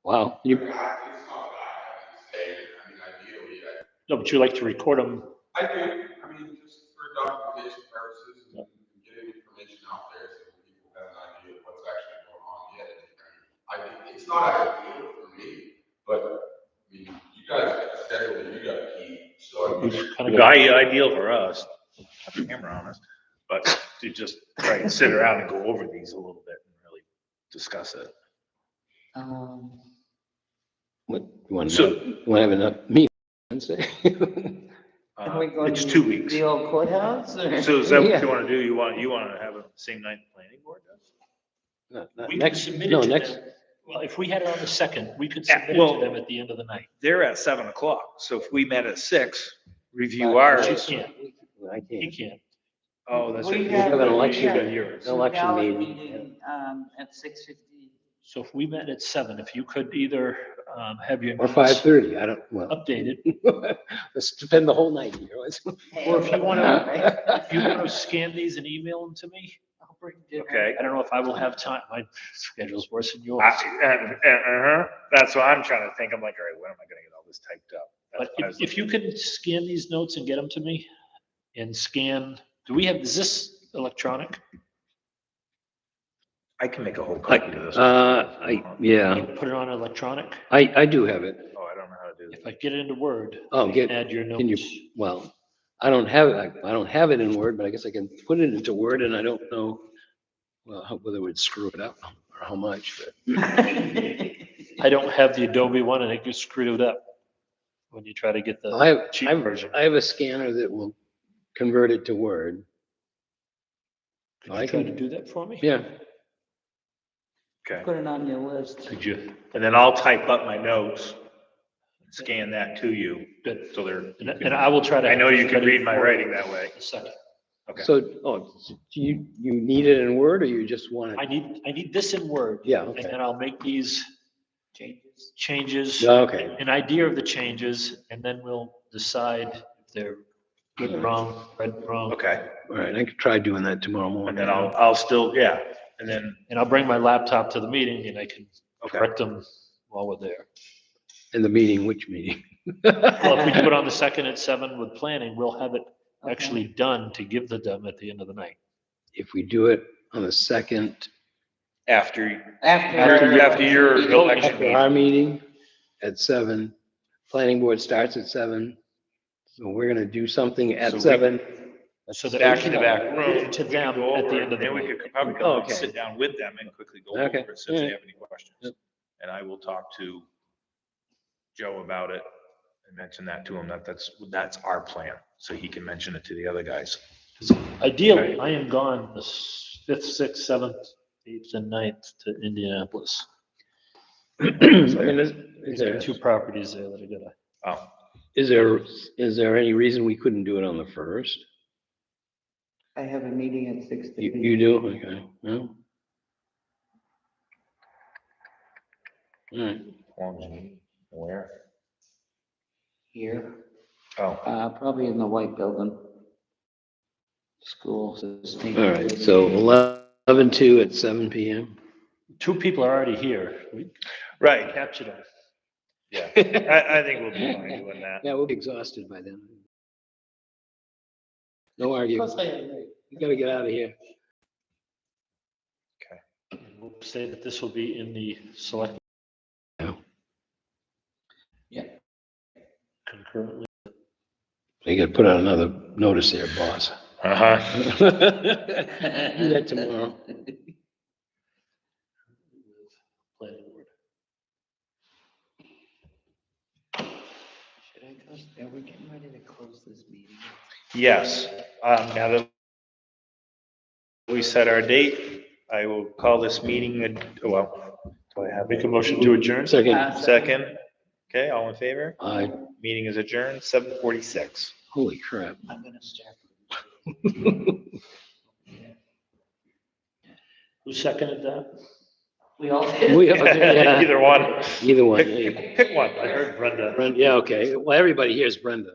wow, you, It's not that I have to say, I mean, ideally, No, but you like to record them. I do, I mean, just for documentation purposes and getting information out there so that people have an idea of what's actually going on yet. I mean, it's not ideal for me, but, I mean, you guys got a schedule that you got to keep, so. I mean, Kind The of guy, ideal for us, have the camera on us, but to just try and sit around and go over these a little bit and really discuss it. what, you want So- to have enough meeting Wednesday? Are we going It's to 2 weeks. The old courthouse or? So is that what Yeah. you want to do? You want to have it the same night the planning board does? We can Next, submit no, it to next, them. Well, if we had it on the 2nd, we could Yeah, submit it well- to them at the end of the night. They're at 7:00, so if we met at 6, review But- ours. But you can't, I you can't. can't. Oh, that's We right. have- have an election yeah. day. Yours. Election Ballot meeting. At 6:15. So if we met at 7, if you could either have your. Or notes 5:30, I don't, well, Updated, let's spend the whole night here. or if you want to, if you want to scan these and email them to me, I'll bring dinner. Okay. I don't know if I will have time. My schedule's worse than yours. That's what I'm trying to think. I'm like, all right, when am I gonna get all this typed up? That's But what I was if you looking can scan these notes and get them to me and scan, is this electronic? I can make a whole copy of this. Yeah, Put it on electronic? I do have it. Oh, I don't know how to do If that. I get it into Word, Oh, get, add your can you, notes. well, I don't have it, I don't have it in Word, but I guess I can put it into Word and I don't know, well, whether it would screw it up or how much, but. I don't have the Adobe one and it gets screwed up when you try to get I the have, cheap version. I have a scanner that will convert it to Word. Could I you try can- to do that for me? Yeah, Okay. Put it on your list. Could you? And then I'll type up my notes, scan that to you, Good. so they're. And I will try to. I know you have can it read my for writing that way. a second. Okay. so, do you need it in Word or you just want it? I need this in Word. Yeah, And okay. then I'll make these changes, Okay, an idea of the changes, and then we'll decide if they're good, wrong, right, wrong. Okay, all right, I could try doing that tomorrow morning. and then I'll still, yeah, and then, And I'll bring my laptop to the meeting and I can okay. correct them while we're there. In the meeting, which meeting? Well, if we do it on the 2nd at 7 with planning, we'll have it Okay. actually done to give to them at the end of the night. If we do it on the 2nd, After After. your election after our meeting. meeting at 7, planning board starts at 7. So we're gonna do something So at we- 7. So that Back we in the can back give room. it to we can them go at the over end it, of the and then we night. could probably come Oh, and okay. sit down with them and quickly go Okay, over it, see if they alright. have any questions. Yep. And I will talk to Joe about it and mention that to him, that's our plan, so he can mention it to the other guys. Ideally, I am gone the 5th, 6th, 7th, 8th, and 9th to Indianapolis. I mean, There's like 2 properties there that I gotta. Oh, is there any reason we couldn't do it on the 1st? I have a meeting at 6:15. You do? Okay, no? All right, where? Here, Oh, probably in the white building. School system. all right, so 11/2 at 7 PM. 2 people are already here. We right, captured them. yeah, I think we'll be fine doing that. Yeah, we'll be exhausted by then. No Of argument. course I am. You gotta get out of here. We'll say that this will be in the select. Yeah. Concurrently. You gotta put out another notice there, boss. Uh-huh. Do that tomorrow. Planning board. Should I close, are we getting ready to close this meeting? Yes, now that we set our date, I will call this meeting, well, do I have Make a motion to adjourn? Second, second? Okay, all in favor? I, Meeting is adjourned, 7:46. holy crap. I'm gonna start. Who seconded that? We all did. Yeah, Either one. either one. Pick one. I heard Brenda. Yeah, okay. Well, everybody here is Brenda.